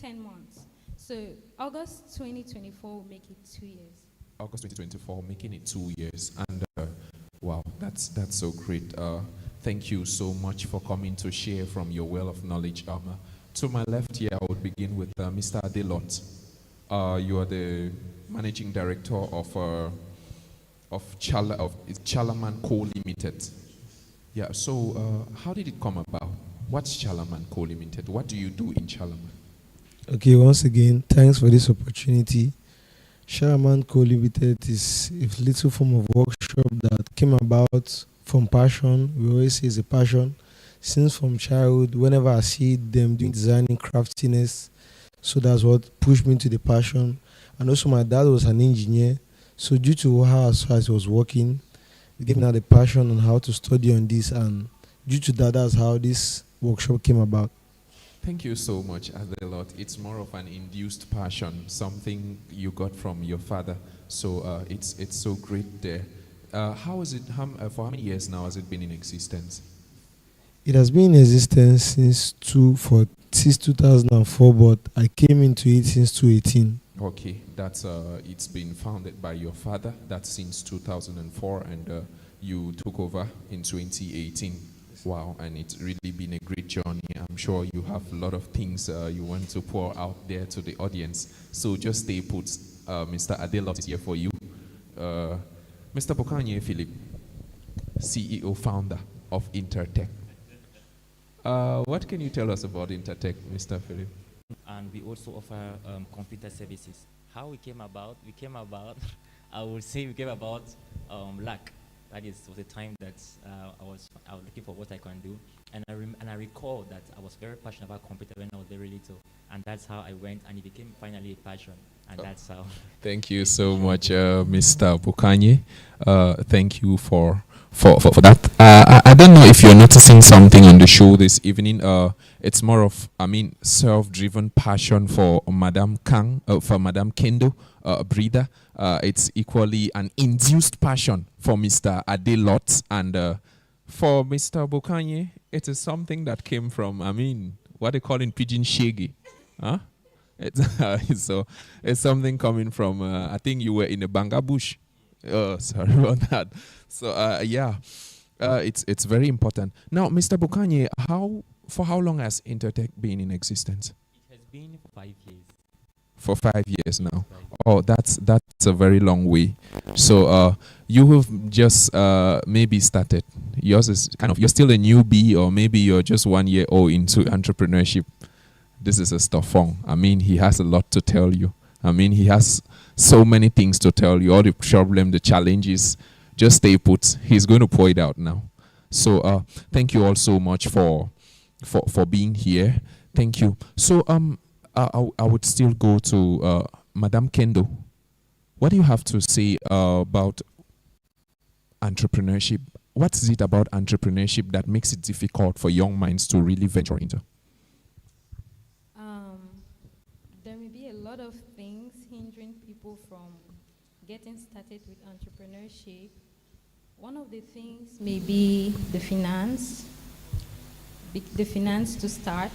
10 months. So August 2024 will make it 2 years. August 2024, making it 2 years. And wow, that's so great. Thank you so much for coming to share from your well of knowledge. To my left here, I would begin with Mr. Adelot. You are the managing director of Chalaman Co. Limited. Yeah. So how did it come about? What's Chalaman Co. Limited? What do you do in Chalaman? Okay, once again, thanks for this opportunity. Chalaman Co. Limited is a little form of workshop that came about from passion. We always say it's a passion. Since from childhood, whenever I see them doing designing craftiness, so that's what pushed me to the passion. And also my dad was an engineer, so due to how I was working, it gave me the passion on how to study on this, and due to that, that's how this workshop came about. Thank you so much, Adelot. It's more of an induced passion, something you got from your father. So it's so great there. How is it? For how many years now has it been in existence? It has been in existence since 2004, but I came into it since 2018. Okay, that's it's been founded by your father. That's since 2004, and you took over in 2018. Wow, and it's really been a great journey. I'm sure you have a lot of things you want to pour out there to the audience. So just stay put. Mr. Adelot is here for you. Mr. Bokanye Philip, CEO, founder of Intertech. What can you tell us about Intertech, Mr. Philip? And we also offer computer services. How we came about, I would say we came about luck. That was the time that I was looking for what I can do, and I recall that I was very passionate about computer when I was very little, and that's how I went, and it became finally a passion, and that's how. Thank you so much, Mr. Bukanye. Thank you for that. I don't know if you're noticing something on the show this evening. It's more of, self-driven passion for Madam Kang, for Madam Kendo Brida. It's equally an induced passion for Mr. Adelot, and for Mr. Bukanye, it is something that came from, what they call in pidgin shaggy. Huh? So it's something coming from, I think you were in the Banga bush. Oh, sorry about that. So it's very important. Now, Mr. Bukanye, for how long has Intertech been in existence? It has been 5 years. For 5 years now. Oh, that's a very long way. So you have just maybe started. Yours is you're still a newbie, or maybe you're just 1 year old into entrepreneurship. This is a Stofong. He has a lot to tell you. He has so many things to tell you, all the problem, the challenges. Just stay put. He's going to pour it out now. So thank you all so much for being here. Thank you. So I would still go to Madam Kendo. What do you have to say about entrepreneurship? What is it about entrepreneurship that makes it difficult for young minds to really venture into? There may be a lot of things hindering people from getting started with entrepreneurship. One of the things may be the finance to start.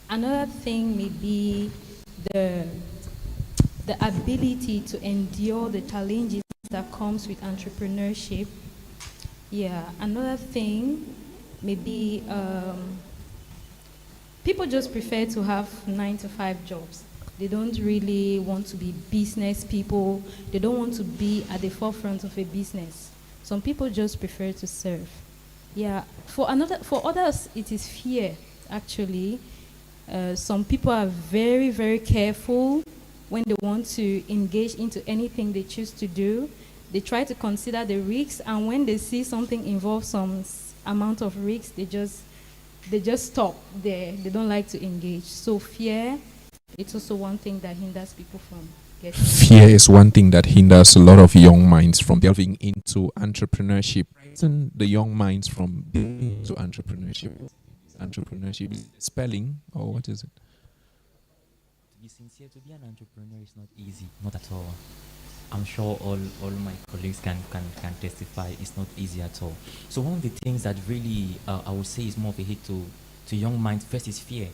Another thing may be the ability to endure the challenges that comes with entrepreneurship. Yeah, another thing may be people just prefer to have 9-to-5 jobs. They don't really want to be business people. They don't want to be at the forefront of a business. Some people just prefer to serve. Yeah, for others, it is fear, actually. Some people are very, very careful when they want to engage into anything they choose to do. They try to consider the risks, and when they see something involve some amount of risks, they just stop there. They don't like to engage. So fear, it's also one thing that hinders people from getting. Fear is one thing that hinders a lot of young minds from delving into entrepreneurship. The young minds from delving into entrepreneurship. Entrepreneurship spelling, or what is it? To be sincere, to be an entrepreneur is not easy, not at all. I'm sure all my colleagues can testify it's not easy at all. So one of the things that really I would say is more of a hit to young minds, first is fear.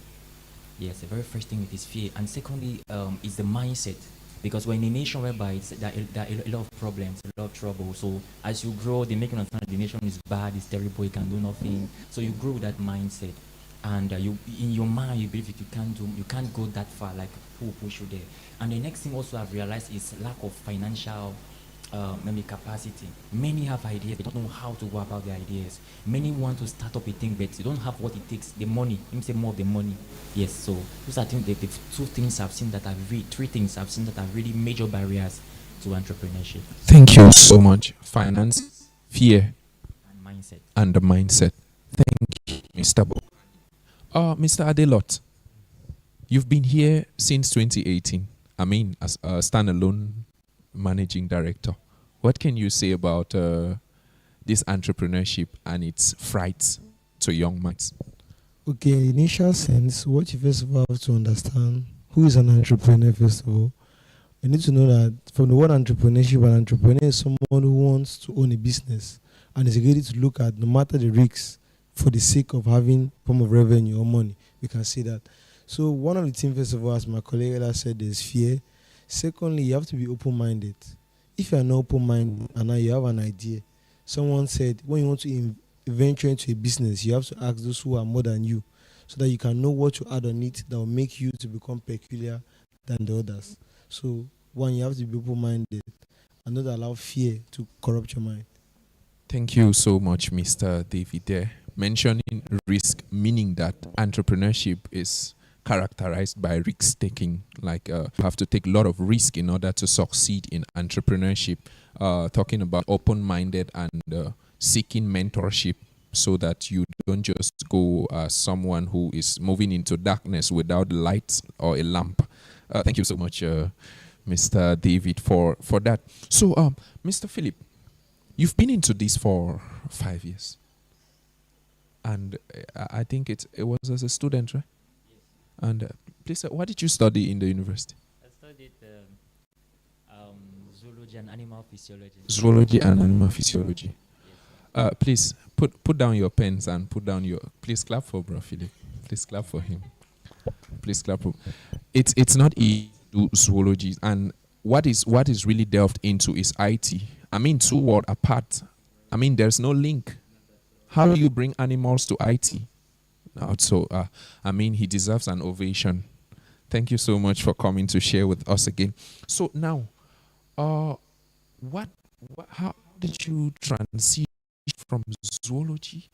Yes, the very first thing is fear, and secondly, is the mindset. Because we're in a nation whereby there are a lot of problems, a lot of trouble. So as you grow, they make you understand the nation is bad, it's terrible, you can do nothing. So you grow with that mindset, and you in your mind you believe you can't go that far. Like who push you there? And the next thing also I've realized is lack of financial maybe capacity. Many have ideas, they don't know how to go about their ideas. Many want to start up a thing, but they don't have what it takes, the money. Let me say more of the money. Yes, so those are things, the two things I've seen that three things I've seen that are really major barriers to entrepreneurship. Thank you so much. Finance, fear, And mindset. and the mindset. Thank you, Mr. Bo. Mr. Adelot, you've been here since 2018. I mean, as a standalone managing director. What can you say about this entrepreneurship and its frights to young minds? Okay, in initial sense, what you first of all have to understand who is an entrepreneur, first of all. You need to know that from the word entrepreneurship, an entrepreneur is someone who wants to own a business and is ready to look at no matter the risks for the sake of having form of revenue or money. We can say that. So one of the things, first of all, as my colleague earlier said, is fear. Secondly, you have to be open-minded. If you are not open-minded and now you have an idea, someone said when you want to venture into a business, you have to ask those who are more than you so that you can know what to add on it that will make you to become peculiar than the others. So one, you have to be open-minded and not allow fear to corrupt your mind. Thank you so much, Mr. David. There, mentioning risk, meaning that entrepreneurship is characterized by risk taking. Like you have to take a lot of risk in order to succeed in entrepreneurship. Talking about open-minded and seeking mentorship, so that you don't just go as someone who is moving into darkness without light or a lamp. Thank you so much, Mr. David, for that. So, Mr. Philip, you've been into this for 5 years, and I think it was as a student, right? Yes. And please, what did you study in the university? I studied zoology and animal physiology. Zoology and animal physiology. Yes. Please put down your pens and put down your. Please clap for Bro Philip. Please clap for him. Please clap for. It's not easy to do zoology, and what is really delved into is IT. I mean, two worlds apart. I mean, there's no link. How do you bring animals to IT? So, I mean, he deserves an ovation. Thank you so much for coming to share with us again. So now, how did you transition from zoology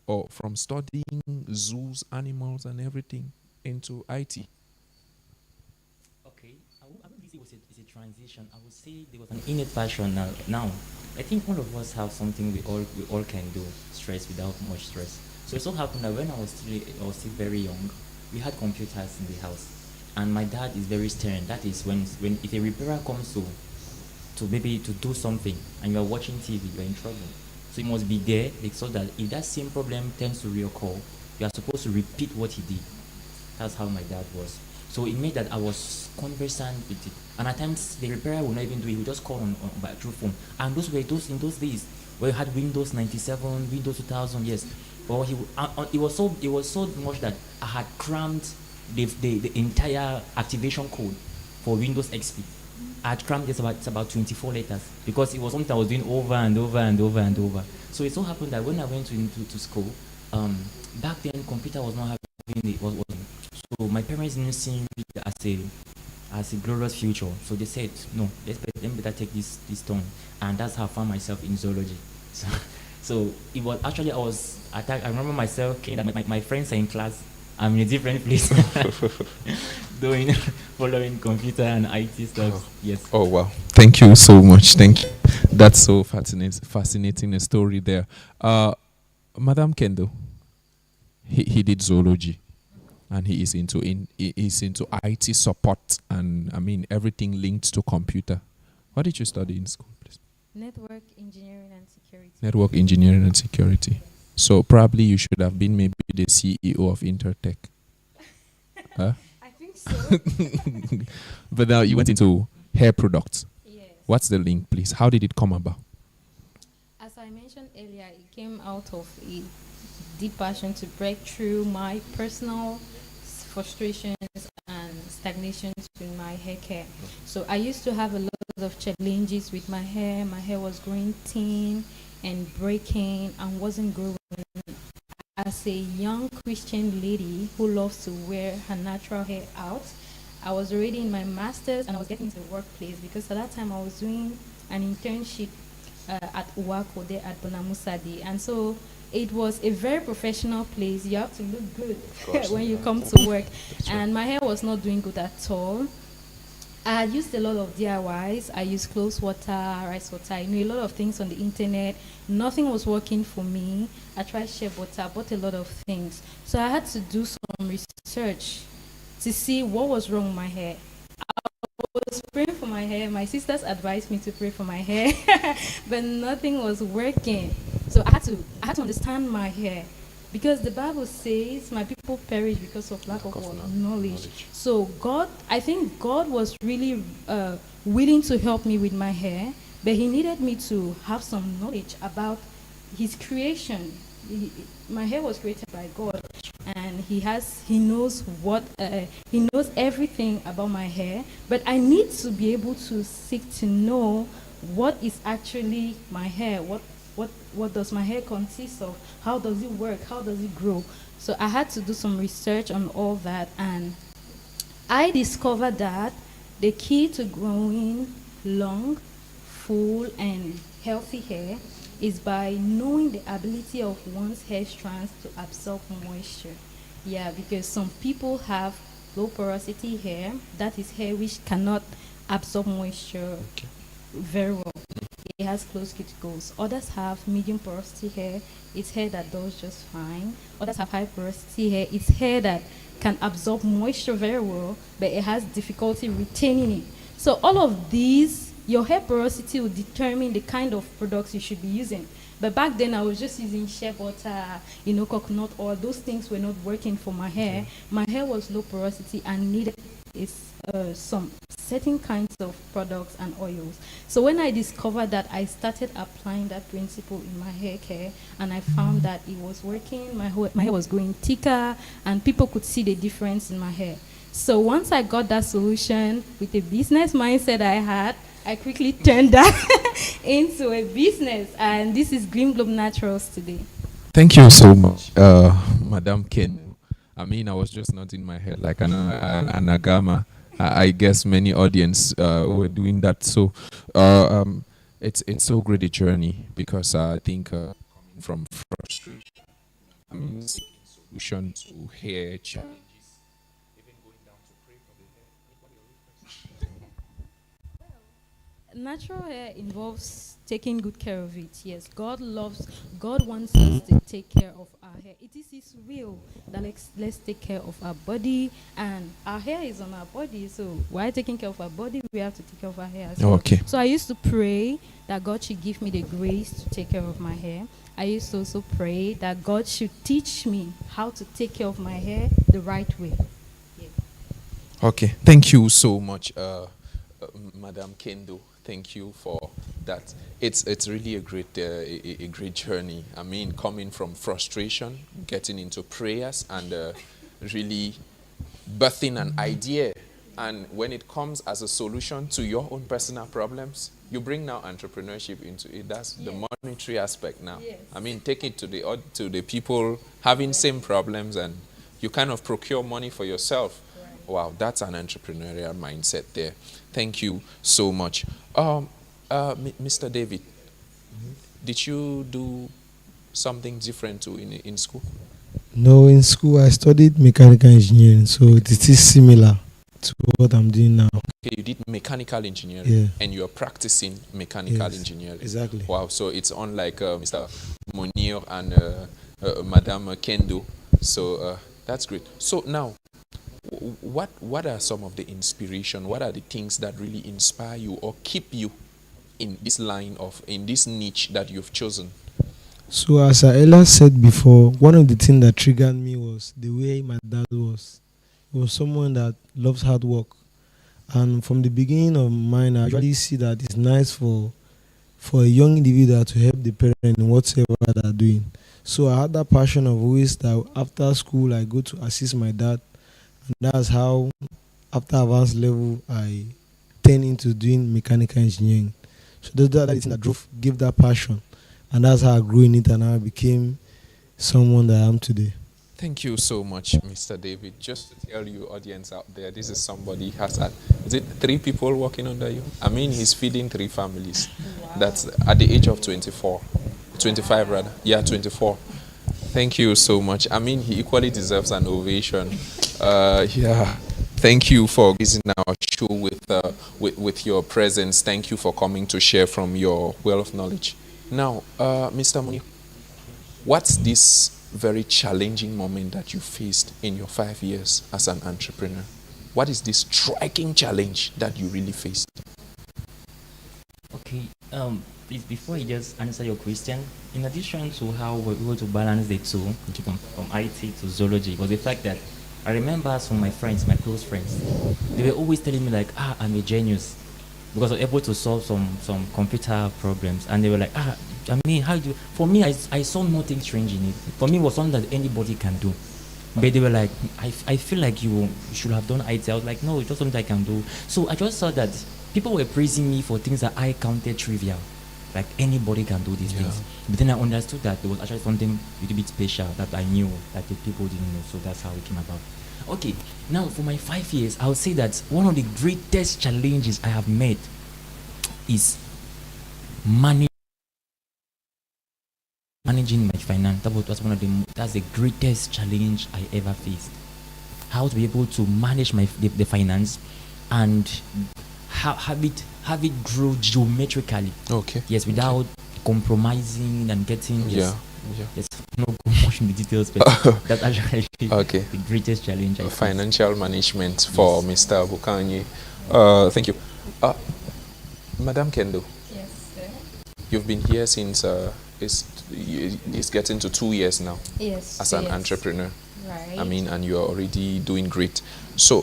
or from studying zoos, animals, and everything into IT? Okay, I wouldn't say it's a transition. I would say there was an innate passion. Now, I think all of us have something we all can do. Stress without much stress. So it so happened that when I was still very young, we had computers in the house, and my dad is very stern. That is when if a repairer comes to maybe to do something and you are watching TV, you are in trouble. So you must be there so that if that same problem tends to reoccur, you are supposed to repeat what he did. That's how my dad was. So it made that I was conversant with it. And at times the repairer would not even do it, he would just call on by through phone. And those were those in those days where you had Windows 97, Windows 2000, yes. But it was so much that I had crammed the entire activation code for Windows XP. I had crammed it's about 24 letters because it was something I was doing over and over and over and over. So it so happened that when I went to school, back then computer was not having it. So my parents didn't see it as a glorious future. So they said, no, let me better take this turn. And that's how I found myself in zoology. So it was actually I remember myself that my friends are in class. I'm in a different place following computer and IT stuff. Oh. Yes. Oh wow! Thank you so much. Thank you. That's so fascinating a story there. Madam Kendo, he did zoology, and he is into IT support, and I mean everything linked to computer. What did you study in school, please? Network engineering and security. Network engineering and security. So probably you should have been maybe the CEO of Intertech. Huh? I think so. But now you went into hair products. Yes. What's the link, please? How did it come about? As I mentioned earlier, it came out of a deep passion to break through my personal frustrations and stagnations with my hair care. So I used to have a lot of challenges with my hair. My hair was growing thin and breaking and wasn't growing. As a young Christian lady who loves to wear her natural hair out, I was already in my master's and I was getting to the workplace because at that time I was doing an internship at Uwako there at Bonamusadi. And so it was a very professional place. You have to look good when you come to work. And my hair was not doing good at all. I had used a lot of DIYs. I used clothes water, rice water, a lot of things on the internet. Nothing was working for me. I tried shea butter, bought a lot of things. So I had to do some research to see what was wrong with my hair. I was praying for my hair. My sisters advised me to pray for my hair, but nothing was working. So I had to understand my hair. Because the Bible says, my people perish because of lack of knowledge. So I think God was really willing to help me with my hair, but he needed me to have some knowledge about his creation. My hair was created by God, and he knows everything about my hair, but I need to be able to seek to know what is actually my hair, what does my hair consist of? How does it work? How does it grow? So I had to do some research on all that, and I discovered that the key to growing long, full, and healthy hair is by knowing the ability of one's hair strands to absorb moisture. Yeah, because some people have low porosity hair, that is hair which cannot absorb moisture very well. It has closed cuticles. Others have medium porosity hair. It's hair that does just fine. Others have high porosity hair. It's hair that can absorb moisture very well, but it has difficulty retaining it. So all of these, your hair porosity will determine the kind of products you should be using. But back then, I was just using shea butter, coconut oil. Those things were not working for my hair. My hair was low porosity and needed some certain kinds of products and oils. So when I discovered that, I started applying that principle in my hair care, and I found that it was working. My hair was growing thicker, and people could see the difference in my hair. So once I got that solution with the business mindset I had, I quickly turned that into a business, and this is Gleam Globe Naturals today. Thank you so much, Madam Ken. I mean, I was just nodding my head like an agama. I guess many audience were doing that. So it's so great a journey, because I think coming from frustration, I mean, seeking solution to hair challenges, even going down to pray for the hair. Natural hair involves taking good care of it. Yes, God wants us to take care of our hair. It is his will that let's take care of our body, and our hair is on our body. So while taking care of our body, we have to take care of our hair as well. Okay. So I used to pray that God should give me the grace to take care of my hair. I used to also pray that God should teach me how to take care of my hair the right way. Yeah. Okay. Thank you so much, Madam Kendo. Thank you for that. It's really a great journey. I mean, coming from frustration, getting into prayers, and really birthing an idea. And when it comes as a solution to your own personal problems, you bring now entrepreneurship into it. That's the monetary aspect now. Yes. I mean, take it to the people having same problems, and you kind of procure money for yourself. Right. Wow, that's an entrepreneurial mindset there. Thank you so much. Mr. David, did you do something different too in school? No, in school I studied mechanical engineering, so it is similar to what I'm doing now. Okay, you did mechanical engineering, Yeah. and you're practicing mechanical Yes, engineering. exactly. Wow, so it's unlike Mr. Munir and Madame Kendo. So that's great. So now, what are some of the inspiration? What are the things that really inspire you or keep you in this in this niche that you've chosen? So as I earlier said before, one of the things that triggered me was the way my dad was. He was someone that loves hard work. And from the beginning of mine, I usually see that it's nice for a young individual to help the parent in whatever they're doing. So I had that passion of always that after school, I go to assist my dad And that's how, after advanced level, I turned into doing mechanical engineering. So that is that gave that passion, and that's how I grew in it, and I became someone that I am today. Thank you so much, Mr. David. Just to tell you, audience out there, this is somebody has had, is it 3 people working under you? I mean, he's feeding 3 families. Wow. That's at the age of 24, 25 rather. Yeah, 24. Thank you so much. I mean, he equally deserves an ovation. Yeah. Thank you for visiting our show with your presence. Thank you for coming to share from your wealth of knowledge. Now, Mr. Muni, what's this very challenging moment that you faced in your 5 years as an entrepreneur? What is this striking challenge that you really faced? Okay, please, before you just answer your question, in addition to how we're able to balance the two, from IT to zoology, was the fact that I remember some of my friends, my close friends, they were always telling me like, I'm a genius, because I was able to solve some computer problems, and they were like, I mean, how do you? For me, I saw nothing strange in it. For me, it was something that anybody can do. But they were like, I feel like you should have done IT. I was like, no, it's just something I can do. So I just saw that people were praising me for things that I counted trivial. Like anybody can do these things. But then I understood that there was actually something a little bit special that I knew that the people didn't know. So that's how it came about. Okay, now for my 5 years, I would say that one of the greatest challenges I have met is managing my finance. That's the greatest challenge I ever faced. How to be able to manage the finance and have it grow geometrically. Okay. Yes, without compromising and getting. Yes. Yes. No go much in the details, but that's actually the greatest challenge. Financial management for Mr. Bukanye. Thank you, Madam Kendo. Yes, sir. You've been here since it's getting to 2 years now. Yes. As an entrepreneur. Right. I mean, and you're already doing great. So,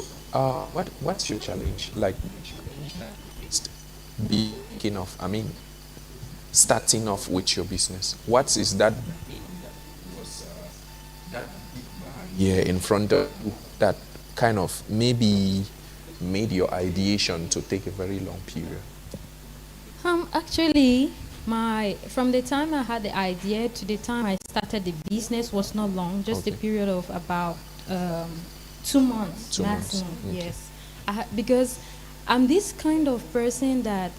what's your challenge? Like, beginning of, I mean, starting off with your business. What is that? In front of you that kind of maybe made your ideation to take a very long period? Actually, from the time I had the idea to the time I started the business was not long, just a period of about 2 months maximum. Okay. Yes, because I'm this kind of person that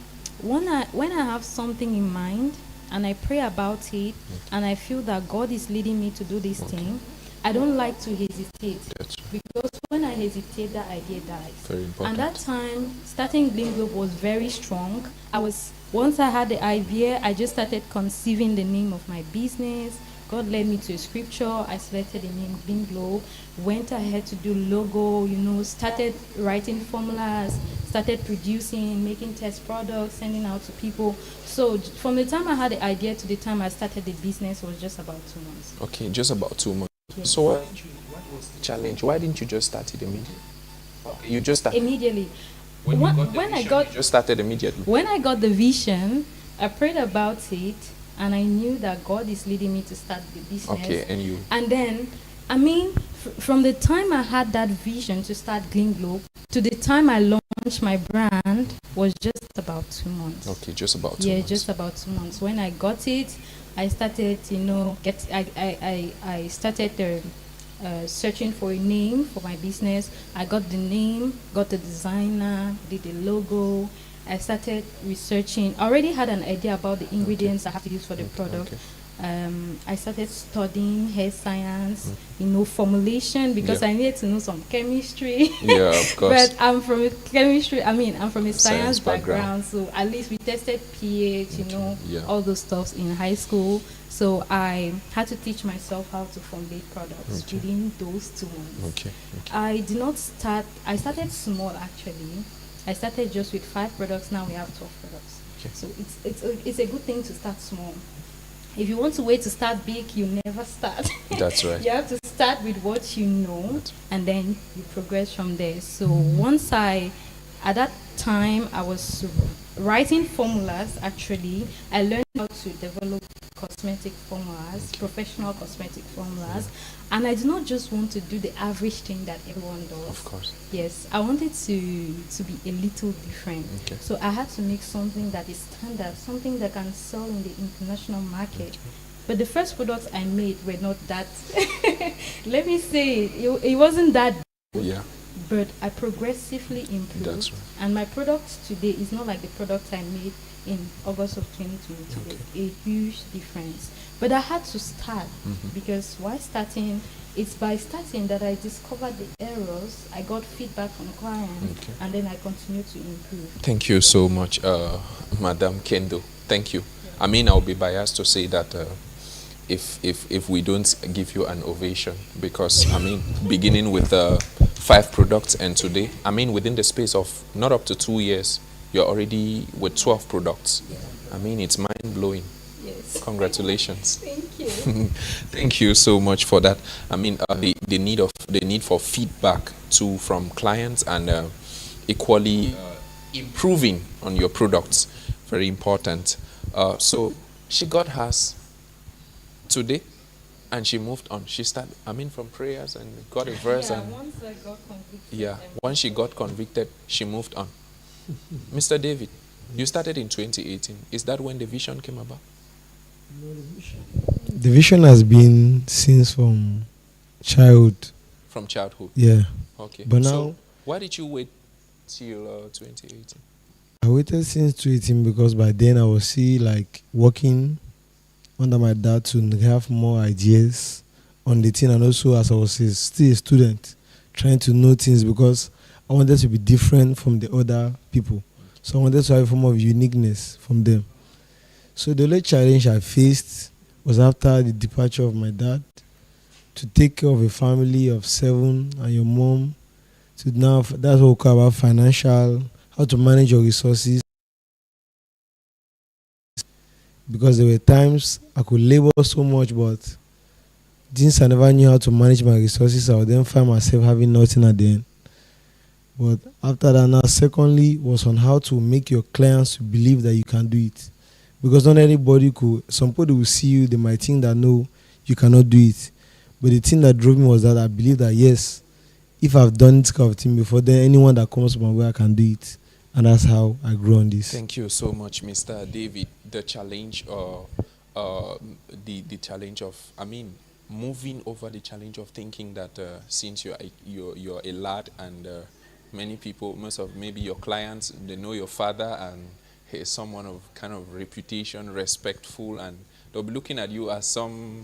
when I have something in mind and I pray about it and I feel that God is leading me to do this thing, I don't like to hesitate. That's right. Because when I hesitate, that idea dies. Very important. And that time, starting Gleam Globe was very strong. Once I had the idea, I just started conceiving the name of my business. God led me to a scripture. I selected the name Gleam Globe, went ahead to do logo, started writing formulas, started producing, making test products, sending out to people. So from the time I had the idea to the time I started the business was just about 2 months. Okay, just about 2 months. Yes. So what was the challenge? Why didn't you just start it immediately? You just started Immediately. When you just started immediately. When I got the vision, I prayed about it, and I knew that God is leading me to start the business. Okay, And then, I mean, from the time I had that vision to start Gleam Globe to the time I launched my brand was just about 2 months. Okay, just about 2 months. Yeah, just about 2 months. When I got it, I started, I started searching for a name for my business. I got the name, got the designer, did the logo. I started researching. I already had an idea about the ingredients I have to use for the product. I started studying hair science, formulation, because I needed to know some chemistry. Yeah, of course. But I'm from a science background, so at least we tested pH, all those stuffs in high school. So I had to teach myself how to formulate products within those 2 months. I started small actually. I started just with 5 products. Now we have 12 products. Okay. So it's a good thing to start small. If you want to wait to start big, you never start. That's right. You have to start with what you know, and then you progress from there. So at that time, I was writing formulas. Actually, I learned how to develop cosmetic formulas, professional cosmetic formulas, and I do not just want to do the average thing that everyone does. Of course. Yes, I wanted to be a little different. Okay. So I had to make something that is standard, something that can sell in the international market. But the first products I made were not that. Let me say it wasn't that. Yeah. But I progressively improved. That's right. And my product today is not like the product I made in August of 2020. Okay. A huge difference. But I had to start because while starting, it's by starting that I discovered the errors. I got feedback from clients, Okay. and then I continue to improve. Thank you so much, Madam Kendo. Thank you. I mean, I'll be biased to say that if we don't give you an ovation, because I mean, beginning with 5 products and today, I mean, within the space of not up to 2 years, you're already with 12 products. I mean, it's mind blowing. Yes. Congratulations. Thank you. Thank you so much for that. I mean, the need for feedback too from clients, and equally improving on your products, very important. So she got hers today, and she moved on. She started, I mean, from prayers and got a verse, Yeah, and once I got convicted. yeah, once she got convicted, she moved on. Mr. David, you started in 2018. Is that when the vision came about? The vision has been since from childhood. From childhood. Yeah. Okay. But So now why did you wait till 2018? I waited since 2018 because by then I was still like working under my dad to have more ideas on the thing, and also as I was still a student trying to know things because I wanted to be different from the other people. So I wanted to have a form of uniqueness from them. So the only challenge I faced was after the departure of my dad, to take care of a family of 7 and your mom. To now, that's what we call about financial, how to manage your resources. Because there were times I could labor so much, but since I never knew how to manage my resources, I would then find myself having nothing at the end. But after that, now, secondly, was on how to make your clients to believe that you can do it. Because not anybody could, somebody will see you, they might think that no, you cannot do it. But the thing that drove me was that I believe that yes, if I've done this kind of thing before, then anyone that comes my way, I can do it. And that's how I grew on this. Thank you so much, Mr. David. The challenge, the challenge of, I mean, moving over the challenge of thinking that since you're a lad, and many people, most of maybe your clients, they know your father and he is someone of kind of reputation, respectful, and they'll be looking at you as some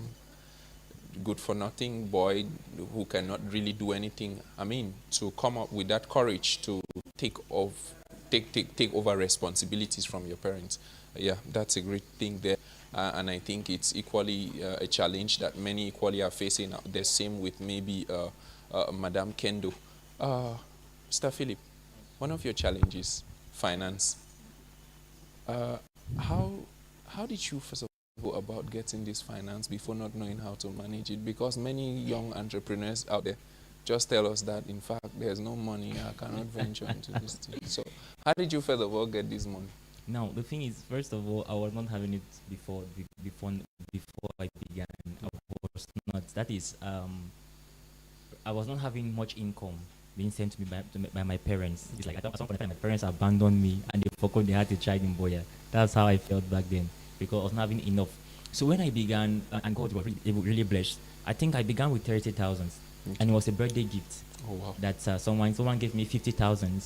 good-for-nothing boy who cannot really do anything. I mean, to come up with that courage to take over responsibilities from your parents. Yeah, that's a great thing there. And I think it's equally a challenge that many equally are facing out there. Same with maybe Madame Kendo. Mr. Philip, one of your challenges, finance. How did you first of all go about getting this finance before not knowing how to manage it? Because many young entrepreneurs out there just tell us that, in fact, there's no money, I cannot venture into this thing. So how did you first of all get this money? Now, the thing is, first of all, I was not having it before I began. I was not. That is, I was not having much income being sent to me by my parents. It's like at some point my parents abandoned me and they forgot they had a child in Boya. That's how I felt back then, because I was not having enough. So when I began, and God was really blessed, I think I began with 30,000, and it was a birthday gift. Oh wow! That someone gave me 50,000.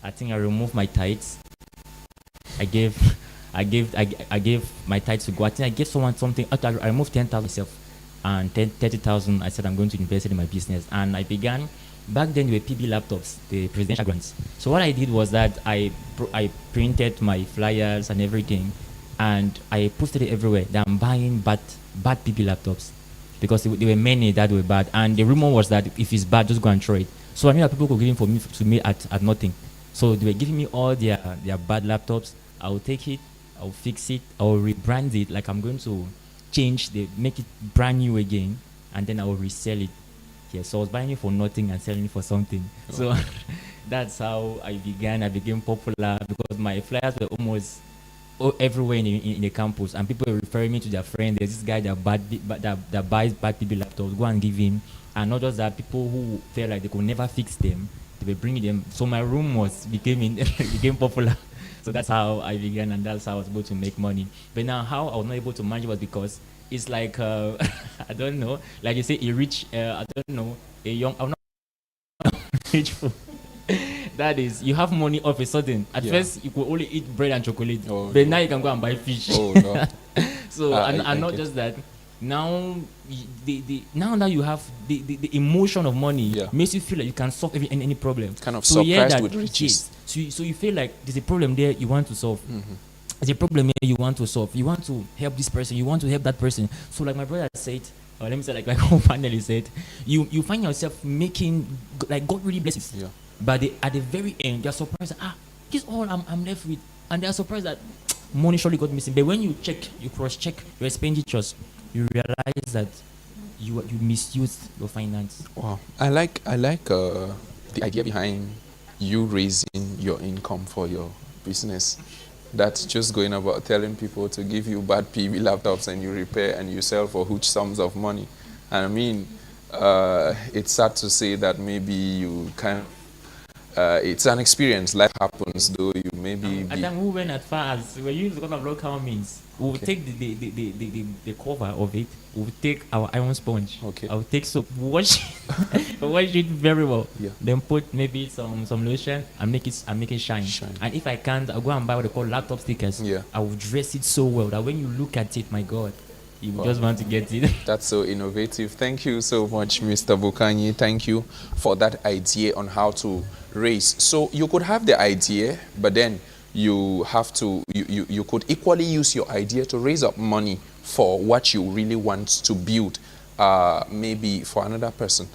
I think I removed my tithes. I gave my tithes to go. I think I gave someone something. I removed 10,000 myself, and 30,000 I said I'm going to invest in my business. And I began. Back then, there were PB laptops, the presidential grants. So what I did was that I printed my flyers and everything, and I posted it everywhere that I'm buying bad PB laptops, because there were many that were bad. And the rumor was that if it's bad, just go and throw it. So I knew that people could give it to me at nothing. So they were giving me all their bad laptops. I will take it, I will fix it, I will rebrand it, like I'm going to make it brand new again, and then I will resell it. Yeah, so I was buying it for nothing and selling it for something. Oh. So that's how I began. I became popular because my flyers were almost everywhere in the campus, and people were referring me to their friend. There's this guy that buys bad PB laptops. Go and give him. And not just that, people who felt like they could never fix them, they were bringing them. So my room became popular. So that's how I began, and that's how I was able to make money. But now, how I was not able to manage was because it's like I don't know, like you say, a rich, I don't know, a young. I'm not rich fool. That is, you have money all of a sudden. At first, you could only eat bread and chocolate, but now you can go and buy fish. Oh no. So and not just that. Now, now that you have the emotion of money, makes you feel like you can solve any problem. Kind of so surprised with riches. So you feel like there's a problem there you want to solve. There's a problem here you want to solve. You want to help this person. You want to help that person. So like my brother said, or let me say like one panel said, you find yourself making, like, God really blesses. Yeah. But at the very end, you're surprised that, this is all I'm left with. And they're surprised that money surely got missing. But when you cross-check your expenditures, you realize that you misused your finance. Wow. I like the idea behind you raising your income for your business. That's just going about telling people to give you bad PV laptops and you repair and you sell for huge sums of money. And I mean, it's sad to say that maybe you kind of, it's an experience. Life happens, though. You maybe. At that we went as far as we use the kind of local means. We'll take the cover of it. We'll take our iron sponge. Okay. I'll take soap, wash it very well. Yeah. Then put maybe some lotion and make it shine. And if I can't, I'll go and buy what they call laptop stickers. Yeah. I will dress it so well that when you look at it, my God, you just want to get it. That's so innovative. Thank you so much, Mr. Bukanye. Thank you for that idea on how to raise. So you could have the idea, but then you have to, you could equally use your idea to raise up money for what you really want to build, maybe for another person.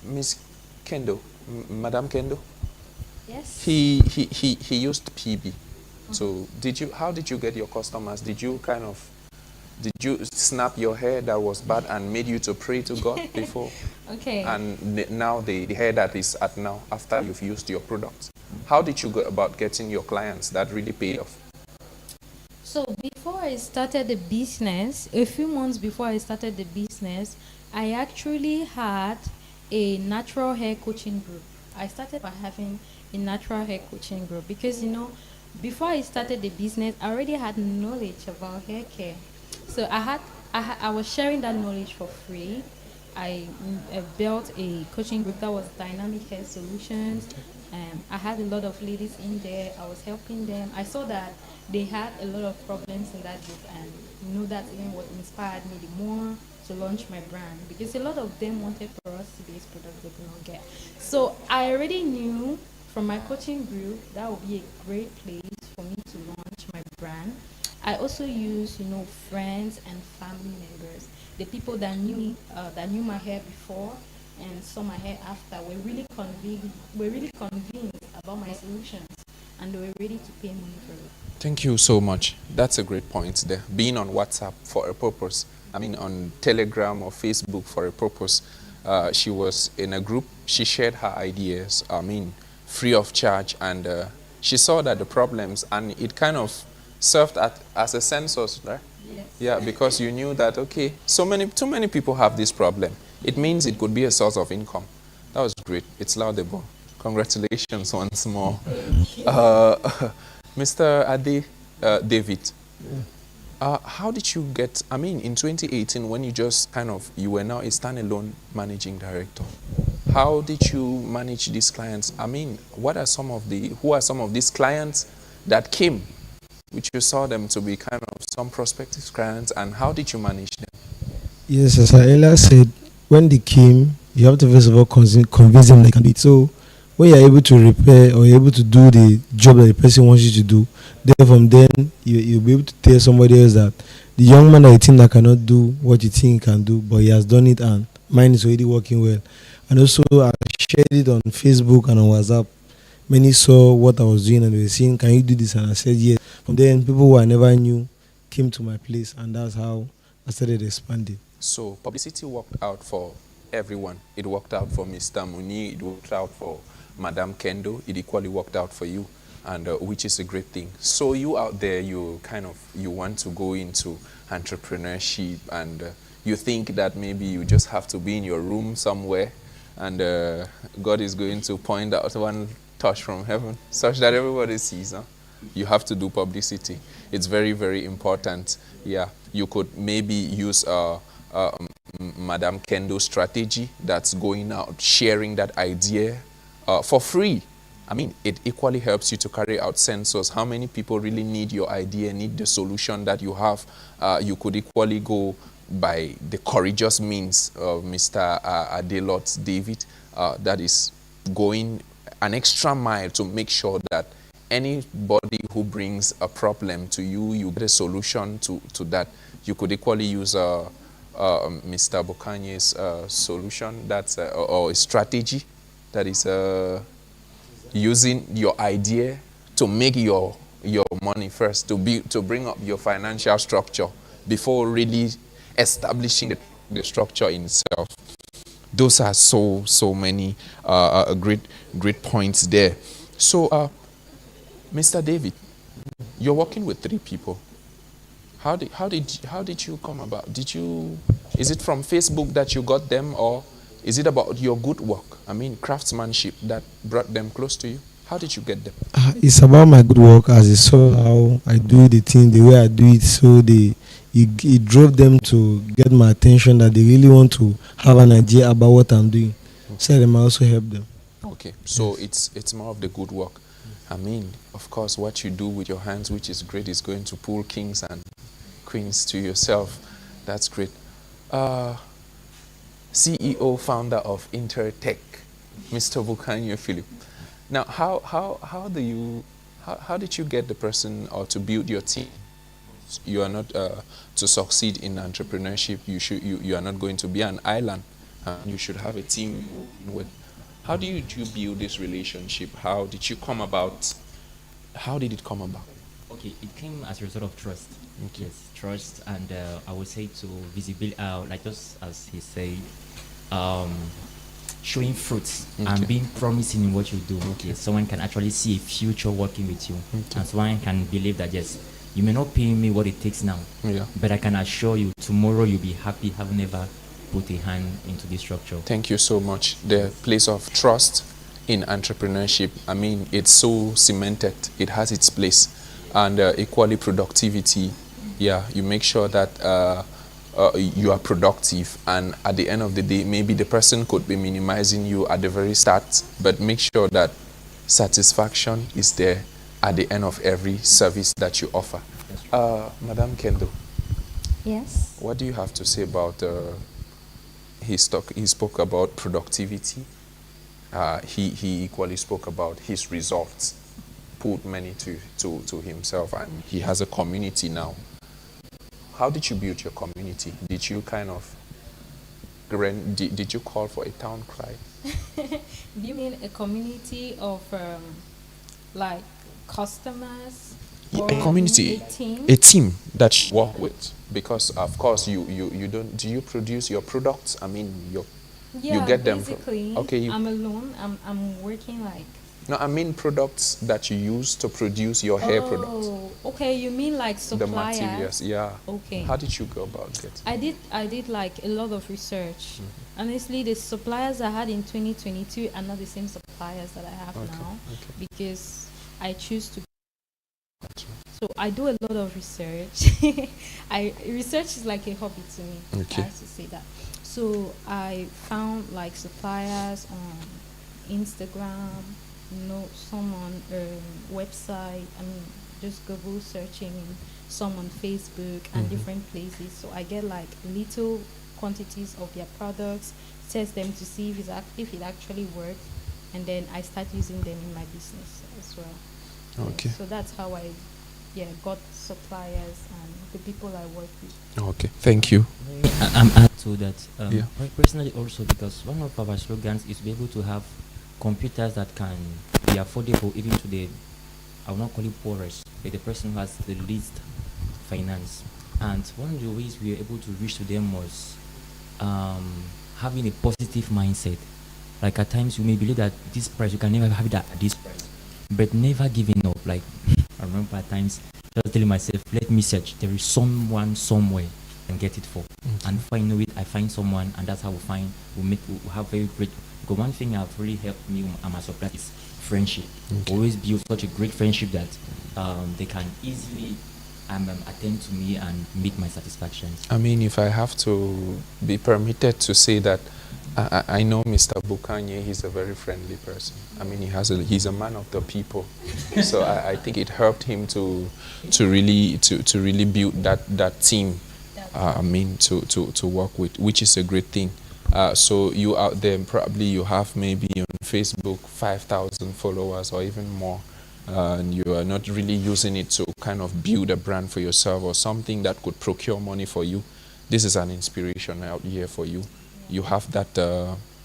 Miss Kendo, Madam Kendo? Yes. He used PB. So how did you get your customers? Did you snap your hair that was bad and made you to pray to God before? Okay. And now the hair that is at now, after you've used your products. How did you go about getting your clients that really paid off? So before I started the business, a few months before I started the business, I actually had a natural hair coaching group. I started by having a natural hair coaching group because, before I started the business, I already had knowledge about hair care. So I was sharing that knowledge for free. I built a coaching group that was Dynamic Hair Solutions. I had a lot of ladies in there. I was helping them. I saw that they had a lot of problems in that group, and that's even what inspired me the more to launch my brand, because a lot of them wanted for us to be products they could not get. So I already knew from my coaching group that would be a great place for me to launch my brand. I also use, friends and family members, the people that knew my hair before and saw my hair after were really convinced about my solutions, and they were ready to pay money for it. Thank you so much. That's a great point there. Being on WhatsApp for a purpose. On Telegram or Facebook for a purpose. She was in a group. She shared her ideas, free of charge, and she saw that the problems, and it kind of served as a census, right? Yes. Yeah, because you knew that, okay, too many people have this problem. It means it could be a source of income. That was great. It's laudable. Congratulations once more. Mr. Ade, David, how did you get, in 2018, when you were now a standalone managing director, how did you manage these clients? Who are some of these clients that came, which you saw them to be kind of some prospective clients, and how did you manage them? Yes, as I earlier said, when they came, you have to first of all convince them they can do it. So when you're able to repair or you're able to do the job that the person wants you to do, then from then you'll be able to tell somebody else that the young man that you think that cannot do what you think he can do, but he has done it and mine is already working well. And also I shared it on Facebook and on WhatsApp. Many saw what I was doing and they were saying, can you do this? And I said yes. From then people who I never knew came to my place, and that's how I started expanding. So publicity worked out for everyone. It worked out for Mr. Muni, it worked out for Madam Kendo, it equally worked out for you. and which is a great thing. So you out there, you want to go into entrepreneurship, and you think that maybe you just have to be in your room somewhere, and God is going to point out one touch from heaven, such that everybody sees. Huh? You have to do publicity. It's very, very important. Yeah, you could maybe use Madam Kendo's strategy, that's going out, sharing that idea for free. I mean, it equally helps you to carry out census. How many people really need your idea, need the solution that you have? You could equally go by the courageous means of Mr. Adelot David, that is going an extra mile to make sure that anybody who brings a problem to you, you get a solution to that. You could equally use Mr. Bukanye's solution, that's or a strategy, that is using your idea to make your money first, to bring up your financial structure before really establishing the structure in itself. Those are so many great points there. So Mr. David, you're working with 3 people. How did you come about? Is it from Facebook that you got them, or is it about your good work? I mean, craftsmanship that brought them close to you? How did you get them? It's about my good work, as they saw how I do the thing, the way I do it. So it drove them to get my attention, that they really want to have an idea about what I'm doing. So I also help them. Okay, so it's more of the good work. I mean, of course, what you do with your hands, which is great, is going to pull kings and queens to yourself. That's great. CEO, founder of Intertech, Mr. Bukanye Philip. Now, how did you get the person, or to build your team? You are not to succeed in entrepreneurship. You are not going to be an island. You should have a team with. How do you build this relationship? How did it come about? Okay, it came as a result of trust. Okay. Yes, trust, and I would say to visibility, like just as he said, showing fruits and being promising in what you do. Okay, someone can actually see a future working with you, and someone can believe that yes, you may not pay me what it takes now, but I can assure you tomorrow you'll be happy having never put a hand into this structure. Thank you so much. The place of trust in entrepreneurship, I mean, it's so cemented. It has its place. And equally productivity, you make sure that you are productive, and at the end of the day, maybe the person could be minimizing you at the very start, but make sure that satisfaction is there at the end of every service that you offer. Madam Kendo, Yes. what do you have to say about he spoke about productivity. He equally spoke about his results, put money to himself, and he has a community now. How did you build your community? Did you did you call for a town cry? Do you mean a community of like customers? A or community, a team that you work with, because of course you don't. Do you produce your products? I mean, you get them from. Basically, Okay, I'm alone. I'm working like. No, I mean products that you use to produce your hair products. Oh, okay. You mean like The suppliers? materials, yeah. Okay. How did you go about it? I did like a lot of research. Honestly, the suppliers I had in 2022 are not the same suppliers that I have now, because I choose to. So I do a lot of research. Research is like a hobby to me. Okay. I have to say that. So I found like suppliers on Instagram, some on website. I mean, just Google searching, some on Facebook and different places. So I get like little quantities of their products, test them to see if it actually works, and then I start using them in my business as well. Okay. So that's how I got suppliers and the people I work with. Okay. Thank you. I'm add to that. Yeah. Personally, also because one of our slogans is to be able to have computers that can be affordable even to the, I will not call it poorest, but the person who has the least finance. And one of the ways we were able to reach to them was having a positive mindset. Like at times you may believe that this price, you can never have it at this price. but never giving up. Like I remember at times just telling myself, let me search. There is someone somewhere and get it for. And if I know it, I find someone, and that's how we have very great. Because one thing that really helped me and my support is friendship. Always build such a great friendship that they can easily attend to me and meet my satisfactions. I mean, if I have to be permitted to say that, I know Mr. Bukanye, he's a very friendly person. I mean, he's a man of the people. So I think it helped him to really build that team. I mean, to work with, which is a great thing. So you out there, probably you have maybe on Facebook 5,000 followers or even more, and you are not really using it to kind of build a brand for yourself or something that could procure money for you. This is an inspiration out here for you. You have that,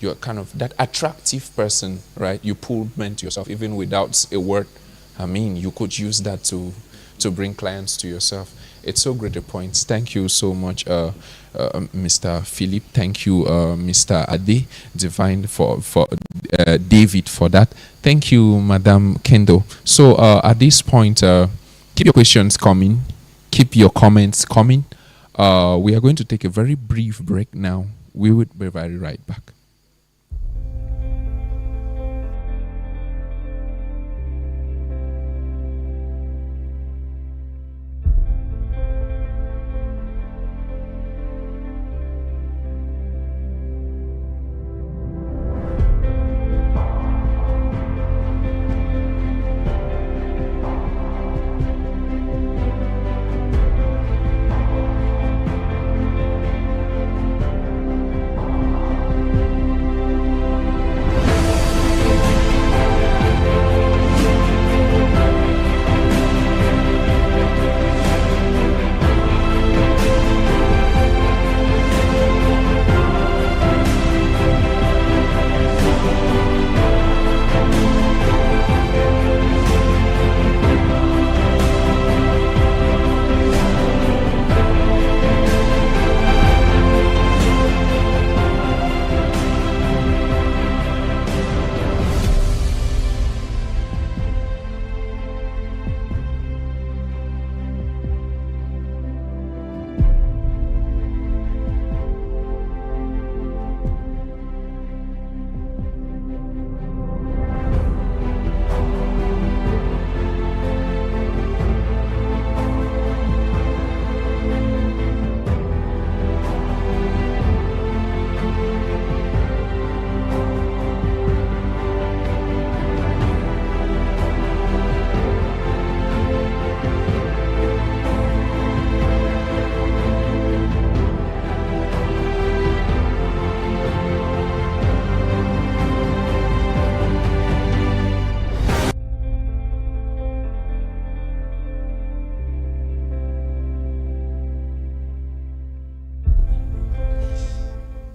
you're kind of that attractive person, right? You pull men to yourself even without a word. I mean, you could use that to bring clients to yourself. It's so great a point. Thank you so much, Mr. Philip. Thank you, Mr. Ade Divine, for David for that. Thank you, Madam Kendo. So at this point, keep your questions coming. Keep your comments coming. We are going to take a very brief break now. We will be right back.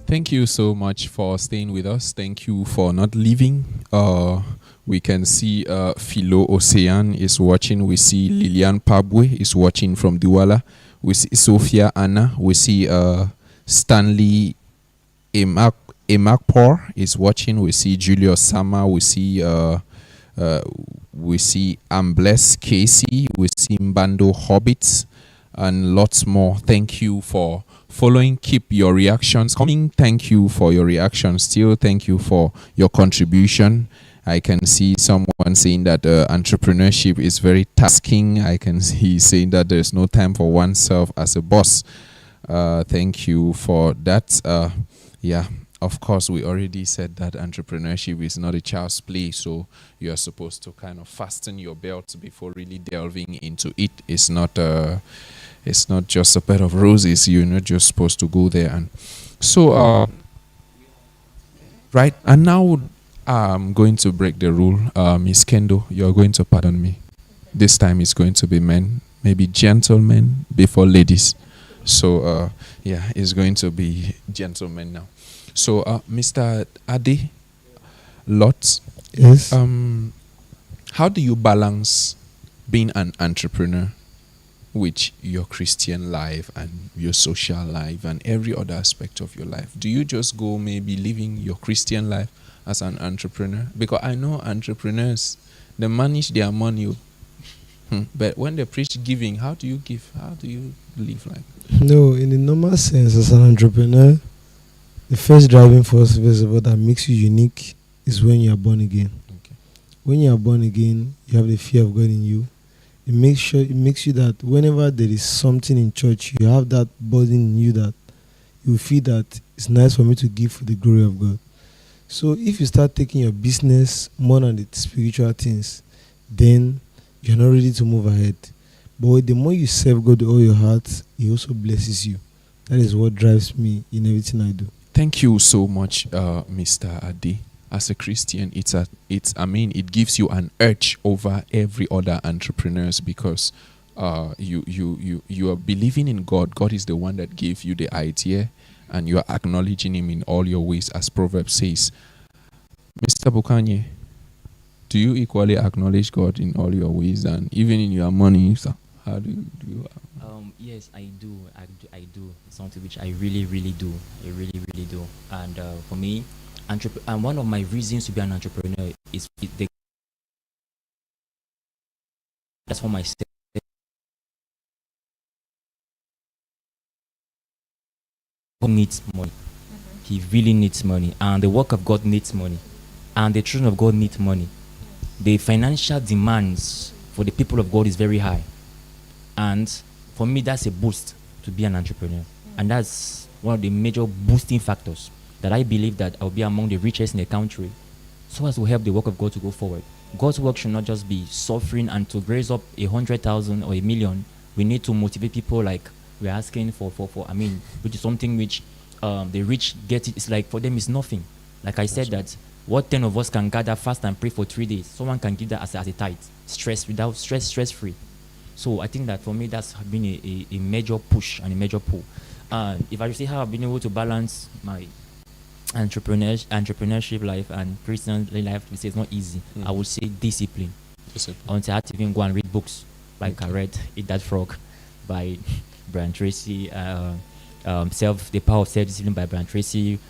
Thank you so much for staying with us. Thank you for not leaving. We can see Philo Ocean is watching. We see Lilian Pabwe is watching from Douala. We see Sophia Anna. We see Stanley Emakpor is watching. We see Julius Sama. We see Ambles Casey. We see Mbando Hobbits and lots more. Thank you for following. Keep your reactions coming. Thank you for your reactions still. Thank you for your contribution. I can see someone saying that entrepreneurship is very tasking. I can see saying that there's no time for oneself as a boss. Thank you for that. Yeah, of course, we already said that entrepreneurship is not a child's play, so you're supposed to kind of fasten your belt before really delving into it. It's not just a bed of roses. You're not just supposed to go there. And so, right, and now I'm going to break the rule. Miss Kendo, you're going to pardon me. This time it's going to be men, maybe gentlemen before ladies. So, yeah, it's going to be gentlemen now. So, Mr. Ade Lot, Yes. how do you balance being an entrepreneur with your Christian life and your social life and every other aspect of your life? Do you just go maybe living your Christian life as an entrepreneur? Because I know entrepreneurs, they manage their money. But when they preach giving, how do you give? How do you live like? No, in the normal sense, as an entrepreneur, the first driving force, first of all, that makes you unique is when you are born again. Okay. When you are born again, you have the fear of God in you. It makes you that whenever there is something in church, you have that burden in you that you feel that it's nice for me to give for the glory of God. So if you start taking your business more than the spiritual things, then you're not ready to move ahead. But the more you serve God with all your heart, He also blesses you. That is what drives me in everything I do. Thank you so much, Mr. Adi. As a Christian, it gives you an edge over every other entrepreneurs because you are believing in God. God is the one that gave you the idea, and you are acknowledging Him in all your ways, as Proverbs says. Mr. Bukanye, do you equally acknowledge God in all your ways and even in your money? So how do you Yes, I do. I do. It's something which I really, really do. I really, really do. And for me, and one of my reasons to be an entrepreneur is that's for myself. God needs money. He really needs money, and the work of God needs money, and the children of God need money. The financial demands for the people of God is very high, and for me, that's a boost to be an entrepreneur, and that's one of the major boosting factors that I believe that I'll be among the richest in the country, so as to help the work of God to go forward. God's work should not just be suffering, and to raise up 100,000 or 1,000,000, we need to motivate people like we're asking for. I mean, which is something which the rich get it. It's like for them it's nothing. Like I said, that what 10 of us can gather fast and pray for 3 days, someone can give that as a tithe, stress free. So I think that for me that's been a major push and a major pull. If I say how I've been able to balance my entrepreneurship life and Christian life, we say it's not easy. I would say discipline. Until I had to even go and read books, like I read Eat That Frog by Brian Tracy, The Power of Self-Discipline by Brian Tracy.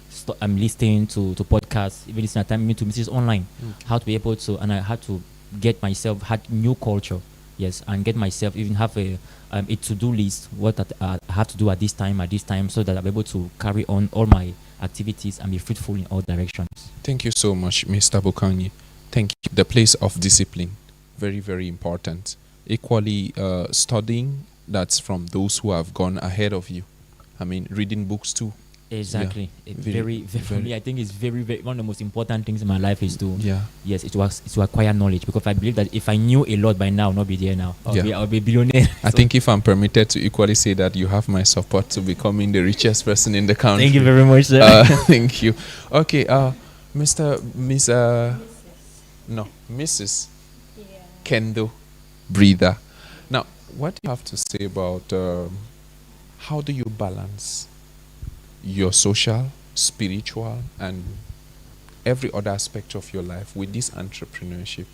I'm listening to podcasts, even listening at time to messages online. How to be able to, and I had to get myself, had new culture, yes, and get myself, even have a to-do list, what I have to do at this time, so that I'm able to carry on all my activities and be fruitful in all directions. Thank you so much, Mr. Bukanye. Thank you. The place of discipline, very, very important. Equally, studying, that's from those who have gone ahead of you. I mean, reading books too. Exactly. Yeah. Very, for me, I think it's very, very, one of the most important things in my life is to, yes, it was to acquire knowledge, because I believe that if I knew a lot by now, I'll not be there now. I'll be a billionaire. I think if I'm permitted to equally say that, you have my support to becoming the richest person in the country. Thank you very much, sir. Thank you. Okay, Mrs. Kendo Breather. Now, what do you have to say about how do you balance your social, spiritual, and every other aspect of your life with this entrepreneurship?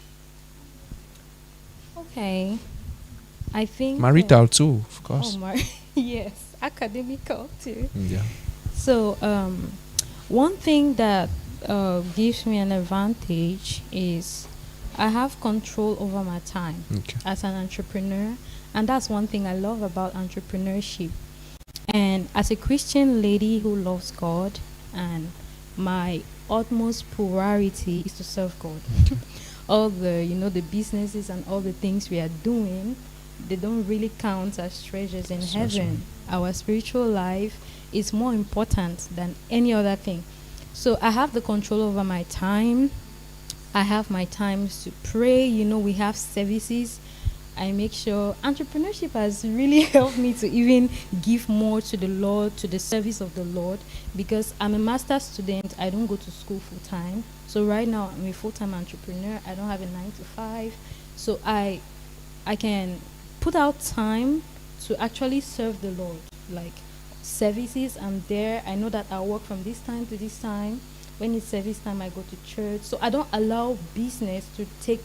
Okay. I think Marital too, of course. yes, academical too. Yeah. So one thing that gives me an advantage is I have control over my time as an entrepreneur, and that's one thing I love about entrepreneurship. And as a Christian lady who loves God, and my utmost priority is to serve God. All the the businesses and all the things we are doing, they don't really count as treasures in heaven. Our spiritual life is more important than any other thing. So I have the control over my time. I have my times to pray. We have services. I make sure entrepreneurship has really helped me to even give more to the Lord, to the service of the Lord, because I'm a master's student. I don't go to school full time. So right now I'm a full-time entrepreneur. I don't have a 9 to 5. So I can put out time to actually serve the Lord. Like services, I'm there. I know that I'll work from this time to this time. When it's service time, I go to church. So I don't allow business to take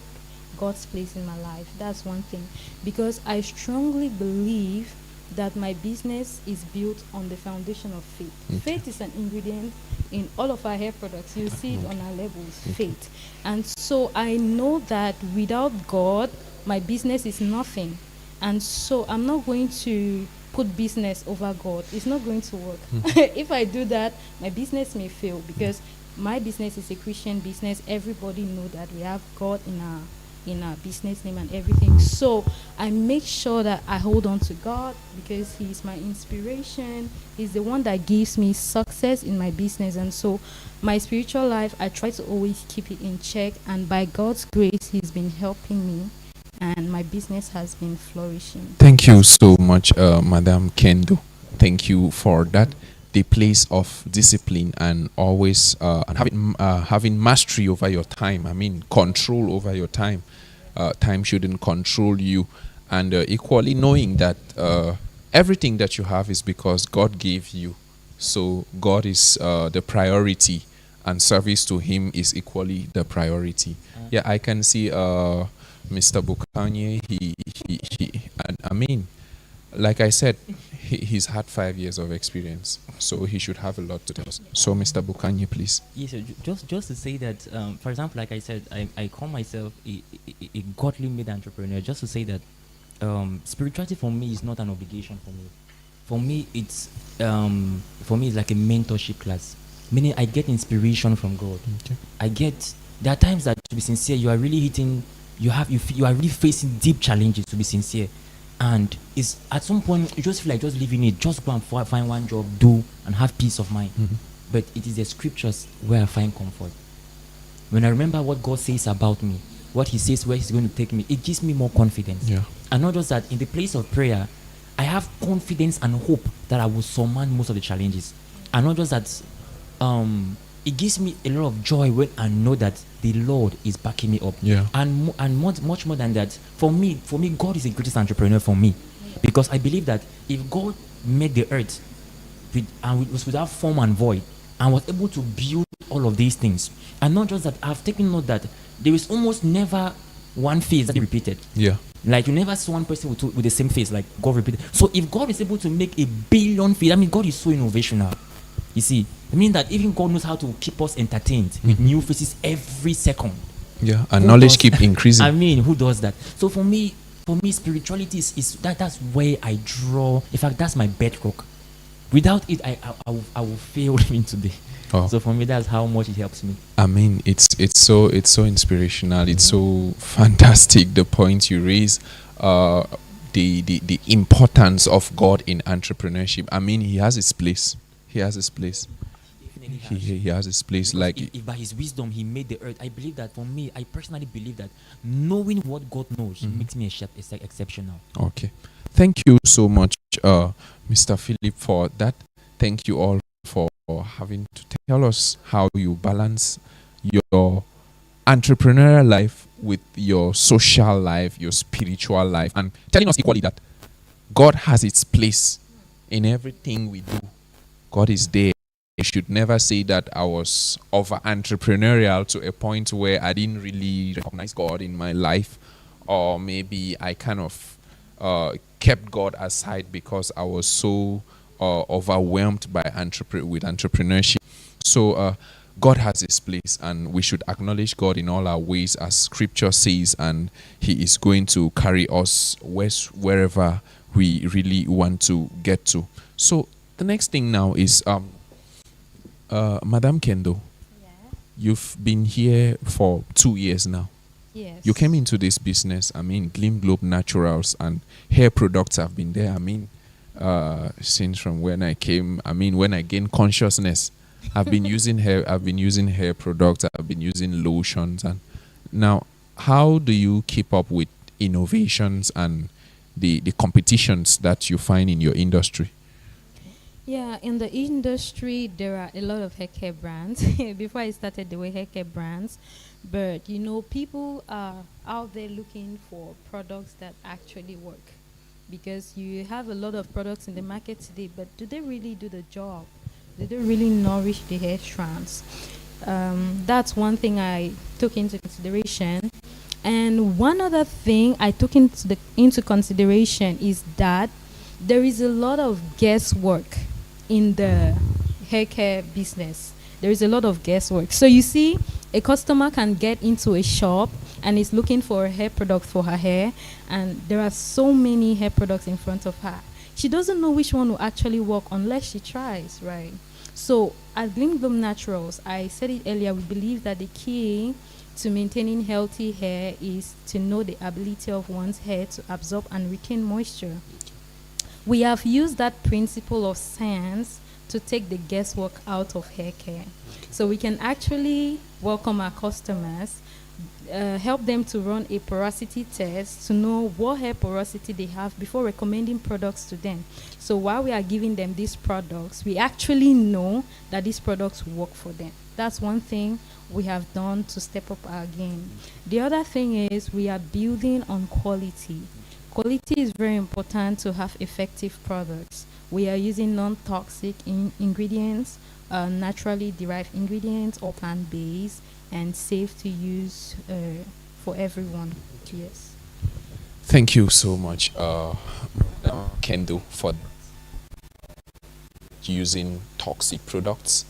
God's place in my life. That's one thing. Because I strongly believe that my business is built on the foundation of faith. Okay. Faith is an ingredient in all of our hair products. You see it on our labels, faith. And so I know that without God, my business is nothing. And so I'm not going to put business over God. It's not going to work. If I do that, my business may fail because my business is a Christian business. Everybody know that we have God in our business name and everything. So I make sure that I hold on to God because He's my inspiration. He's the one that gives me success in my business. And so my spiritual life, I try to always keep it in check. And by God's grace, He's been helping me. And my business has been flourishing. Thank you so much, Madam Kendo. Thank you for that. The place of discipline and always and having mastery over your time. I mean, control over your time. Time shouldn't control you. And equally knowing that everything that you have is because God gave you. So God is the priority, and service to Him is equally the priority. Yeah, I can see Mr. Bukanye. And I mean, like I said, he's had 5 years of experience, so he should have a lot to tell us. So, Mr. Bukanye, please. Yes, just to say that, for example, like I said, I call myself a godly made entrepreneur. Just to say that spirituality for me is not an obligation for me. For me, it's like a mentorship class. Meaning, I get inspiration from God. Okay. There are times that, to be sincere, you are really hitting. You are really facing deep challenges. To be sincere. And it's at some point you just feel like just leaving it, just go and find one job, do, and have peace of mind. Mm-hmm. But it is the scriptures where I find comfort. When I remember what God says about me, what He says where He's going to take me, it gives me more confidence. Yeah. And not just that, in the place of prayer, I have confidence and hope that I will surmount most of the challenges. And not just that, it gives me a lot of joy when I know that the Lord is backing me up. Yeah. And much more than that, for me, God is the greatest entrepreneur for me, because I believe that if God made the earth and it was without form and void and was able to build all of these things, and not just that, I've taken note that there is almost never one phase that is repeated. Yeah. Like you never see one person with the same face like God repeated. So if God is able to make 1 billion phases, I mean, God is so innovational. You see, I mean that even God knows how to keep us entertained with new faces every second. Yeah. And Who knowledge does- keep increasing. I mean, who does that? So for me, spirituality is that's where I draw. In fact, that's my bedrock. Without it, I will fail even today. Oh. So for me, that's how much it helps me. I mean, it's so inspirational. It's so fantastic. The point you raise, the importance of God in entrepreneurship. I mean, He has His place. He has His place. Definitely has. He has His place. Because Like if by His wisdom He made the earth, I believe that for me, I personally believe that knowing what God knows makes me exceptional. Okay. Thank you so much, Mr. Philip, for that. Thank you all for having to tell us how you balance your entrepreneurial life with your social life, your spiritual life, and telling us equally that God has its place in everything we do. God is there. I should never say that I was over entrepreneurial to a point where I didn't really recognize God in my life, or maybe I kind of kept God aside because I was so overwhelmed by entrepreneurship. So God has His place, and we should acknowledge God in all our ways, as Scripture says, and He is going to carry us wherever we really want to get to. So the next thing now is Madam Kendo. Yeah. You've been here for 2 years now. Yes. You came into this business. I mean, Glim Globe Naturals and hair products have been there. I mean, since from when I came. I mean, when I gained consciousness, I've been using hair. I've been using hair products. I've been using lotions. And now, how do you keep up with innovations and the competitions that you find in your industry? Yeah, in the industry, there are a lot of hair care brands. Before I started, there were hair care brands. But, you know, people are out there looking for products that actually work. Because you have a lot of products in the market today, but do they really do the job? Do they really nourish the hair strands? That's one thing I took into consideration. And one other thing I took into consideration is that there is a lot of guesswork in the hair care business. There is a lot of guesswork. So you see, a customer can get into a shop and is looking for a hair product for her hair, and there are so many hair products in front of her. She doesn't know which one will actually work unless she tries, right? So at Bloom Naturals, I said it earlier, we believe that the key to maintaining healthy hair is to know the ability of one's hair to absorb and retain moisture. We have used that principle of science to take the guesswork out of hair care. So we can actually welcome our customers, help them to run a porosity test to know what hair porosity they have before recommending products to them. So while we are giving them these products, we actually know that these products work for them. That's one thing we have done to step up our game. The other thing is we are building on quality. Quality is very important to have effective products. We are using non-toxic ingredients, naturally derived ingredients or plant-based, and safe to use for everyone. Yes. Thank you so much, Kendo, for using toxic products.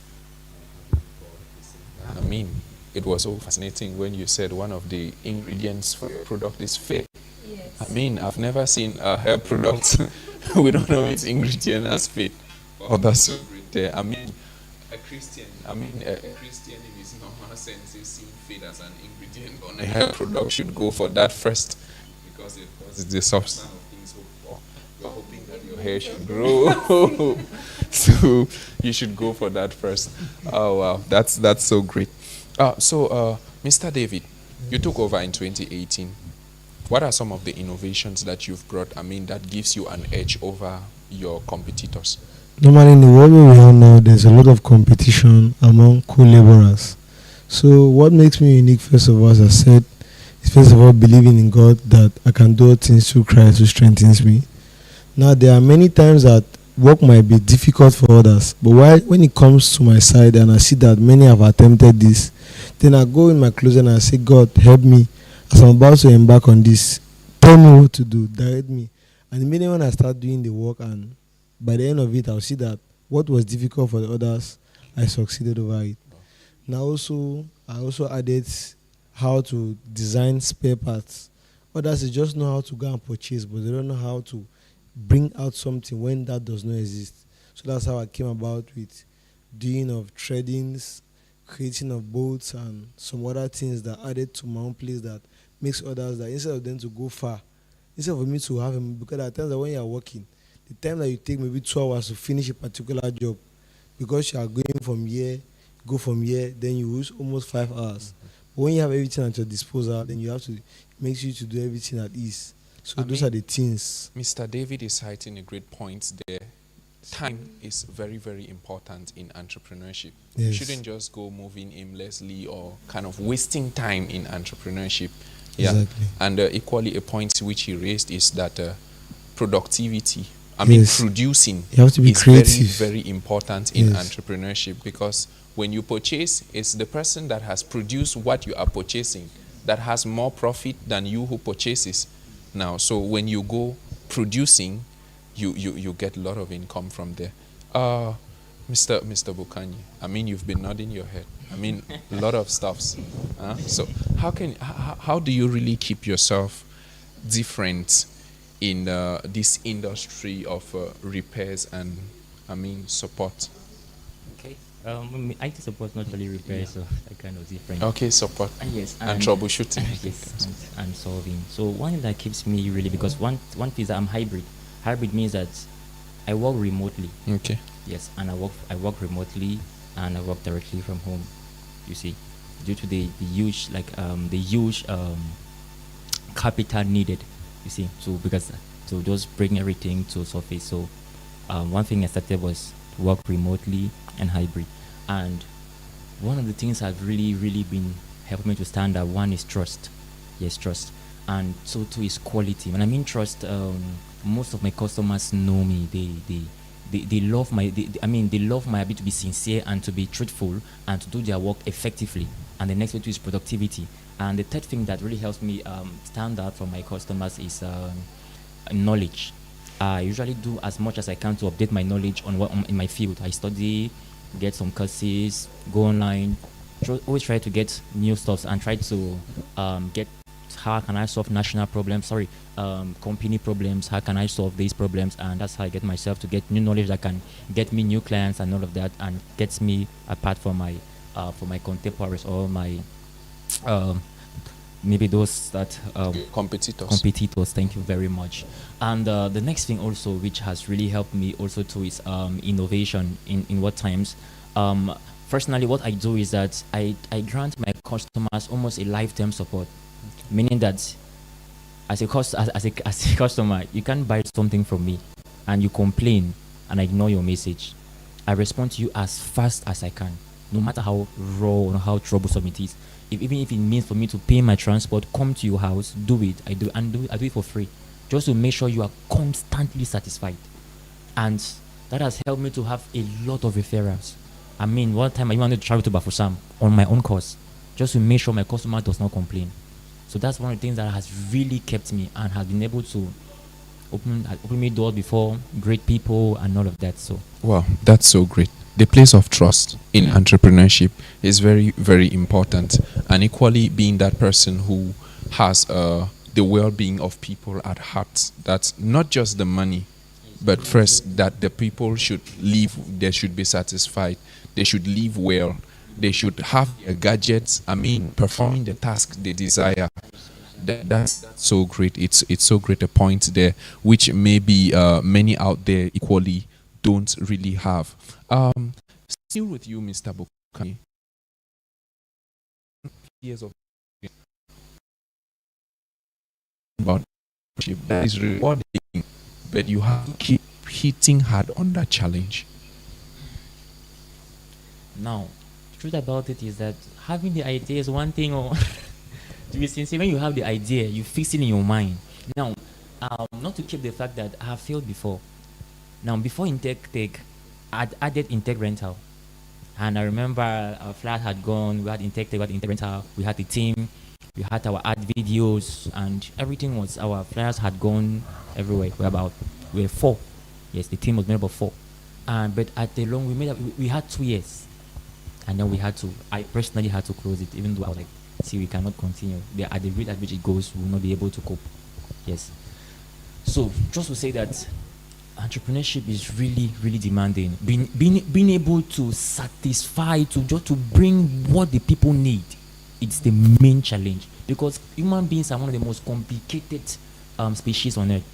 I mean, it was so fascinating when you said one of the ingredients for your product is fake. Yes. I mean, I've never seen a hair product we don't know its ingredient as fake. Oh, that's so great there. I mean, a Christian in his normal sense is seeing fate as an ingredient on a hair product should go for that first because it's the substance of things hoped for. You're hoping that your hair should grow. So you should go for that first. Oh wow, that's so great. Mr. David, you took over in 2018. What are some of the innovations that you've brought, that gives you an edge over your competitors? Normally in the world where we are now, there's a lot of competition among co-laborers. So what makes me unique, first of all, as I said, is first of all believing in God that I can do all things through Christ who strengthens me. Now there are many times that work might be difficult for others, but when it comes to my side and I see that many have attempted this, then I go in my closet and I say, God, help me. As I'm about to embark on this, tell me what to do, direct me. And immediately when I start doing the work, and by the end of it, I'll see that what was difficult for the others, I succeeded over it. Now I also added how to design spare parts. Others they just know how to go and purchase, but they don't know how to bring out something when that does not exist. So that's how I came about with doing of threadings, creating of bolts, and some other things that added to my own place that makes others that instead of them to go far, instead of me to have them, because at times that when you are working, the time that you take maybe 2 hours to finish a particular job, because you are going from here, then you lose almost 5 hours. But when you have everything at your disposal, then you have to make sure to do everything at ease. So those are the things. Mr. David is citing a great point there. Time is very, very important in entrepreneurship. Yes. You shouldn't just go moving aimlessly or kind of wasting time in entrepreneurship. Yeah. Exactly. And equally a point which he raised is that productivity, producing you have to be is creative. very, very important in entrepreneurship, because when you purchase, it's the person that has produced what you are purchasing that has more profit than you who purchases. Now, so when you go producing, you get a lot of income from there. Mr. Bukanyi, you've been nodding your head. A lot of stuffs. So how do you really keep yourself different in this industry of repairs and support? Okay. IT support not really repair, so that kind of different. Okay, support. Yes, and troubleshooting. Yes, and solving. So one thing that keeps me really, because one thing is that I'm hybrid. Hybrid means that I work remotely. Okay. Yes, and I work remotely and I work directly from home. You see, due to the huge capital needed. You see, because to just bring everything to surface. So one thing I started was to work remotely and hybrid. And one of the things I've really been helping me to stand out, one is trust. Yes, trust. And so too is quality. When I mean trust, most of my customers know me. They love my ability to be sincere and to be truthful and to do their work effectively. and the next way too is productivity. And the third thing that really helps me stand out from my customers is knowledge. I usually do as much as I can to update my knowledge on what in my field. I study, get some courses, go online, always try to get new stuff and try to get how can I solve national problems, company problems, how can I solve these problems, and that's how I get myself to get new knowledge that can get me new clients and all of that, and gets me apart from my contemporaries or my maybe those that competitors. Thank you very much. And the next thing also, which has really helped me also too, is innovation in what times. Personally, what I do is that I grant my customers almost a lifetime support, meaning that as a customer, you can't buy something from me and you complain and I ignore your message. I respond to you as fast as I can, no matter how raw or how troublesome it is. Even if it means for me to pay my transport, come to your house, do it. I do it for free, just to make sure you are constantly satisfied. And that has helped me to have a lot of referrals. I mean, one time I wanted to travel to Bafusam on my own course, just to make sure my customer does not complain. So that's one of the things that has really kept me and has been able to open me doors before great people and all of that. So wow, that's so great. The place of trust in entrepreneurship is very, very important, and equally being that person who has the well-being of people at heart. That's not just the money, but first that the people should live, they should be satisfied, they should live well, they should have their gadgets, performing the task they desire. That's so great. It's so great a point there, which maybe many out there equally don't really have. Still with you, Mr. Bukhanye. Years of about that is rewarding, but you have to keep hitting hard on that challenge. Now, the truth about it is that having the idea is one thing, or to be sincere, when you have the idea, you fix it in your mind. Now, not to keep the fact that I have failed before. Now, before Intech, I'd added Intech Rental. And I remember our flat had gone, we had Intech, we had Intech Rental, we had the team, we had our ad videos, and everything was, our flyers had gone everywhere. We were 4. Yes, the team was made up of 4. But at the long, we had 2 years. And then I personally had to close it, even though I was like, see, we cannot continue. At the rate at which it goes, we will not be able to cope. Yes. So, just to say that entrepreneurship is really, really demanding. Being able to satisfy, to bring what the people need, it's the main challenge. Because human beings are one of the most complicated species on earth.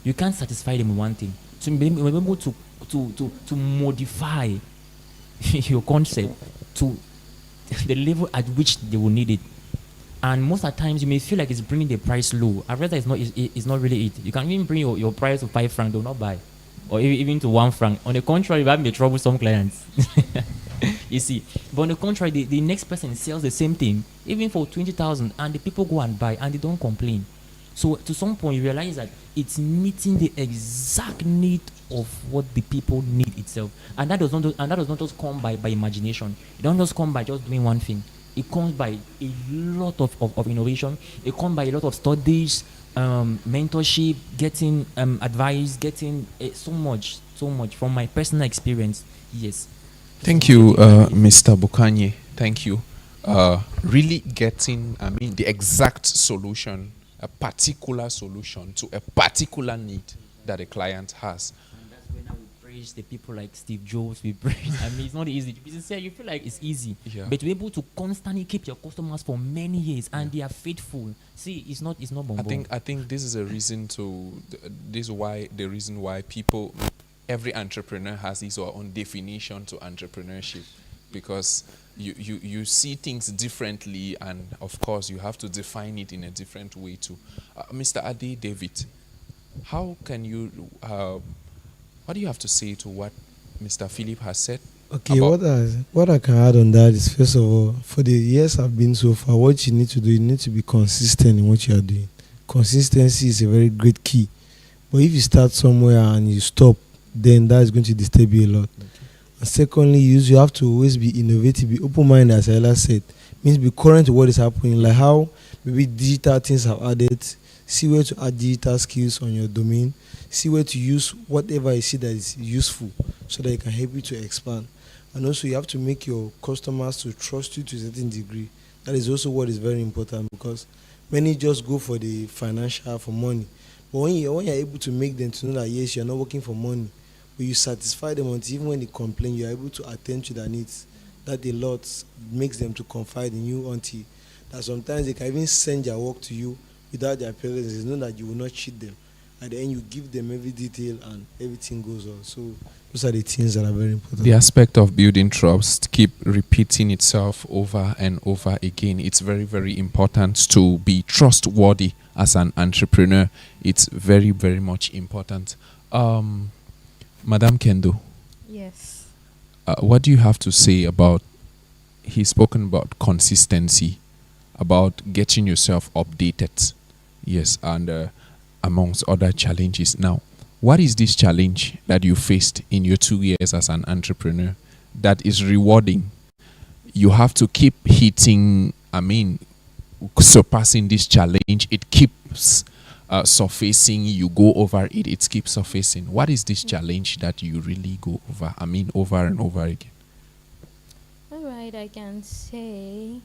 You can't satisfy them with one thing. So be able to modify your concept to the level at which they will need it. And most of the times you may feel like it's bringing the price low. I realize it's not really it. You can even bring your price to 5 francs, they will not buy. Or even to 1 franc. On the contrary, you have the troublesome clients. You see. But on the contrary, the next person sells the same thing, even for 20,000, and the people go and buy and they don't complain. So to some point you realize that it's meeting the exact need of what the people need itself. And that does not just come by imagination. It doesn't just come by just doing one thing. It comes by a lot of innovation. It comes by a lot of studies, mentorship, getting advice, getting so much from my personal experience. Yes. Thank you, Mr. Bukhanye. Thank you. Really getting, the exact solution, a particular solution to a particular need that a client has. And that's when I would praise the people like Steve Jobs. We praise. It's not easy. To be sincere, you feel like it's easy, but to be able to constantly keep your customers for many years and they are faithful. See, it's not bonbon. I think this is a reason the reason why people, every entrepreneur has his or own definition to entrepreneurship, because you see things differently, and of course you have to define it in a different way too. Mr. Ade David, how can you what do you have to say to what Mr. Philip has said? Okay, what I can add on that is, first of all, for the years I've been so far, what you need to do, you need to be consistent in what you are doing. Consistency is a very great key. But if you start somewhere and you stop, then that is going to disturb you a lot. And secondly, you have to always be innovative, be open-minded, as Ella said. Means be current with what is happening, like how maybe digital things have added. See where to add digital skills on your domain. See where to use whatever you see that is useful, so that it can help you to expand. And also, you have to make your customers to trust you to a certain degree. That is also what is very important, because many just go for the financial, for money. But when you're able to make them to know that yes, you're not working for money, but you satisfy them until even when they complain, you're able to attend to their needs. That a lot makes them to confide in you, until that sometimes they can even send their work to you without their parents. They know that you will not cheat them. At the end, you give them every detail and everything goes on. So those are the things that are very important. The aspect of building trust keep repeating itself over and over again. It's very, very important to be trustworthy as an entrepreneur. It's very, very much important. Madam Kendo, Yes. what do you have to say about, he's spoken about consistency, about getting yourself updated, yes, and amongst other challenges. Now, what is this challenge that you faced in your 2 years as an entrepreneur that is rewarding? You have to keep hitting, surpassing this challenge. It keeps surfacing. You go over it, it keeps surfacing. What is this challenge that you really go over? Over and over again. All right, I can say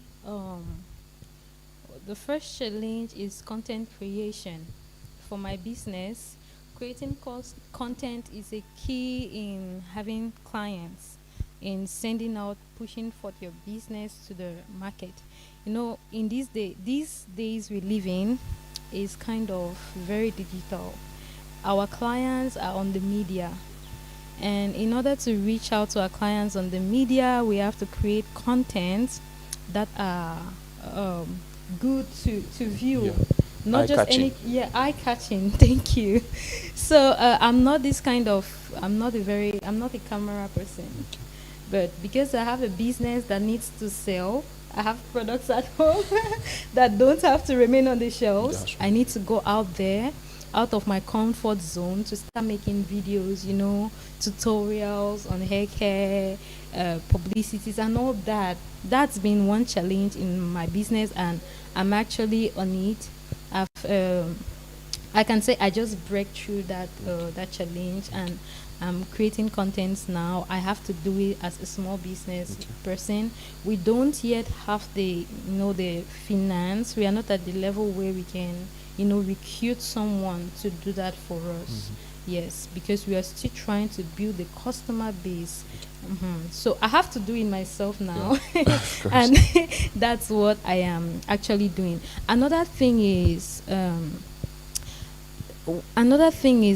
the first challenge is content creation. For my business, creating content is a key in having clients, in sending out, pushing forth your business to the market. You know, in these days we live in is kind of very digital. Our clients are on the media, and in order to reach out to our clients on the media, we have to create content that are good to view. Yeah. Not just Eye-catching. eye catching. Thank you. So I'm not this kind of. I'm not a camera person, but because I have a business that needs to sell, I have products at home that don't have to remain on the shelves. That's right. I need to go out there, out of my comfort zone, to start making videos. You know, tutorials on hair care, publicities, and all that. That's been one challenge in my business, and I'm actually on it. I can say I just break through that challenge, and I'm creating contents now. I have to do it as a small business person. We don't yet have the finance. We are not at the level where we can recruit someone to do that for us. Yes, because we are still trying to build the customer base. So I have to do it myself now, and that's what I am actually doing. Another thing is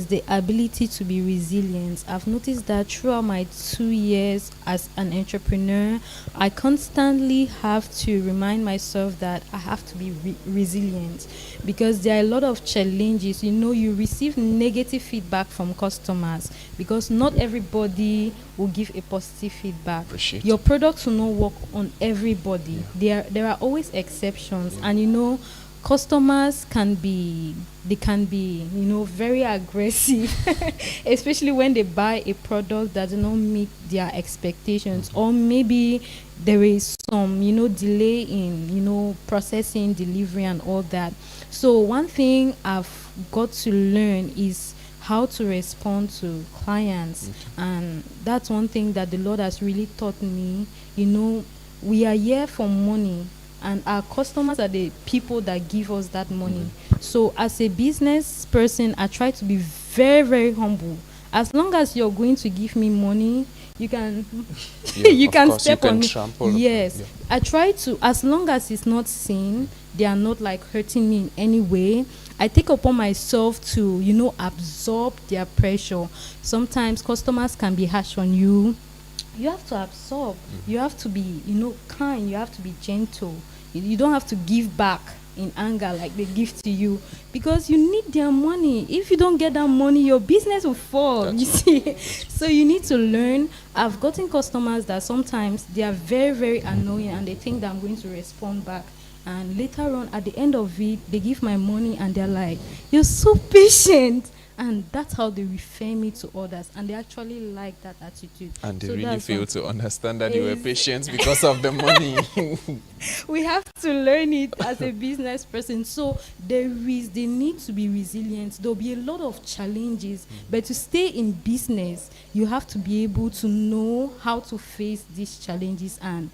the ability to be resilient. I've noticed that throughout my 2 years as an entrepreneur, I constantly have to remind myself that I have to be resilient, because there are a lot of challenges. You receive negative feedback from customers, because not everybody will give a positive feedback. Appreciate. Your products will not work on everybody. There are always exceptions, and customers can be very aggressive, especially when they buy a product that does not meet their expectations, or maybe there is some delay in processing, delivery, and all that. So one thing I've got to learn is how to respond to clients, and that's one thing that the Lord has really taught me. We are here for money, and our customers are the people that give us that money. So as a business person, I try to be very, very humble. As long as you're going to give me money, you can you can step on me. Yes. I try to, as long as it's not seen, they are not like hurting me in any way, I take upon myself to absorb their pressure. Sometimes customers can be harsh on you. You have to absorb. You have to be, kind. You have to be gentle. You don't have to give back in anger like they give to you, because you need their money. If you don't get that money, your business will fall. You see. So you need to learn. I've gotten customers that sometimes they are very, very annoying, and they think that I'm going to respond back. And later on, at the end of it, they give my money and they're like, "You're so patient." And that's how they refer me to others. And they actually like that attitude. And they So really that's fail one- to understand that you were Is- patient because of the money. We have to learn it as a business person. So there is the need to be resilient. There'll be a lot of challenges, but to stay in business, you have to be able to know how to face these challenges and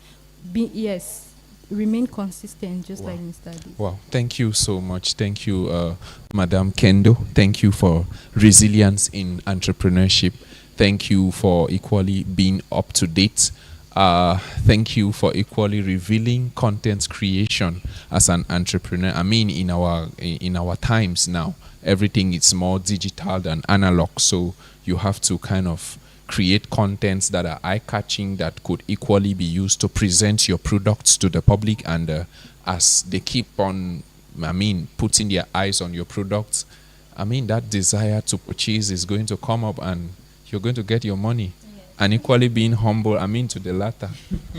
remain consistent, just Wow. like Mr. D. Wow, thank you so much. Thank you, Madam Kendo. Thank you for resilience in entrepreneurship. Thank you for equally being up to date. Thank you for equally revealing content creation as an entrepreneur. I mean, in our times now, everything is more digital than analog. So you have to kind of create contents that are eye-catching, that could equally be used to present your products to the public. And as they keep on, putting their eyes on your products, that desire to purchase is going to come up and you're going to get your money. And equally being humble, to the latter.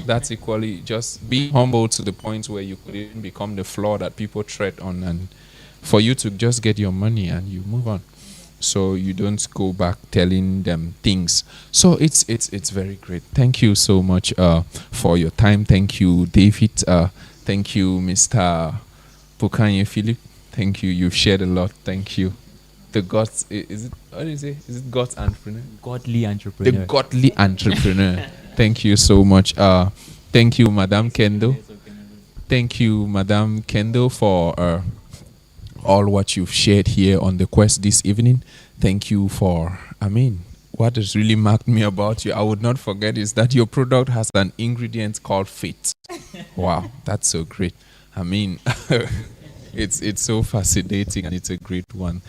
That's equally just being humble to the point where you could even become the floor that people tread on, and for you to just get your money and you move on. So you don't go back telling them things. So it's very great. Thank you so much for your time. Thank you, David. Thank you, Mr. Bukanye Philip. Thank you. You've shared a lot. Thank you. The God's, is it, what do you say? Is it God's entrepreneur? Godly entrepreneur. The godly entrepreneur. Thank you so much. Thank you, Madam Kendo. Thank you, Madam Kendo, for all what you've shared here on the quest this evening. Thank you for, what has really marked me about you, I would not forget, is that your product has an ingredient called faith. Wow, that's so great. It's so fascinating and it's a great one.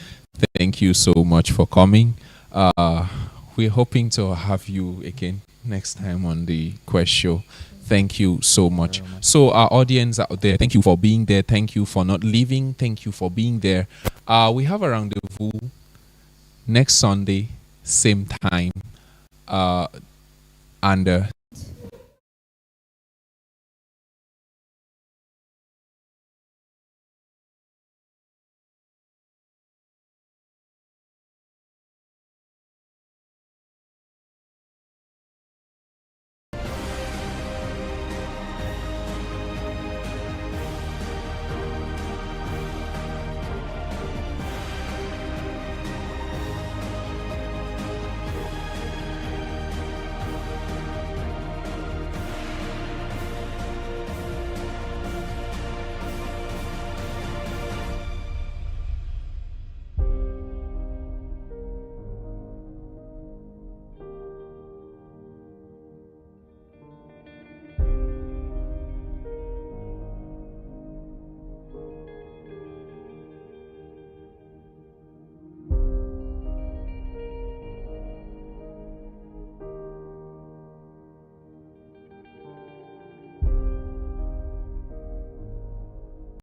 Thank you so much for coming. We're hoping to have you again next time on the Quest Show. Thank you so much. So our audience out there, thank you for being there. Thank you for not leaving. Thank you for being there. We have a rendezvous next Sunday, same time. And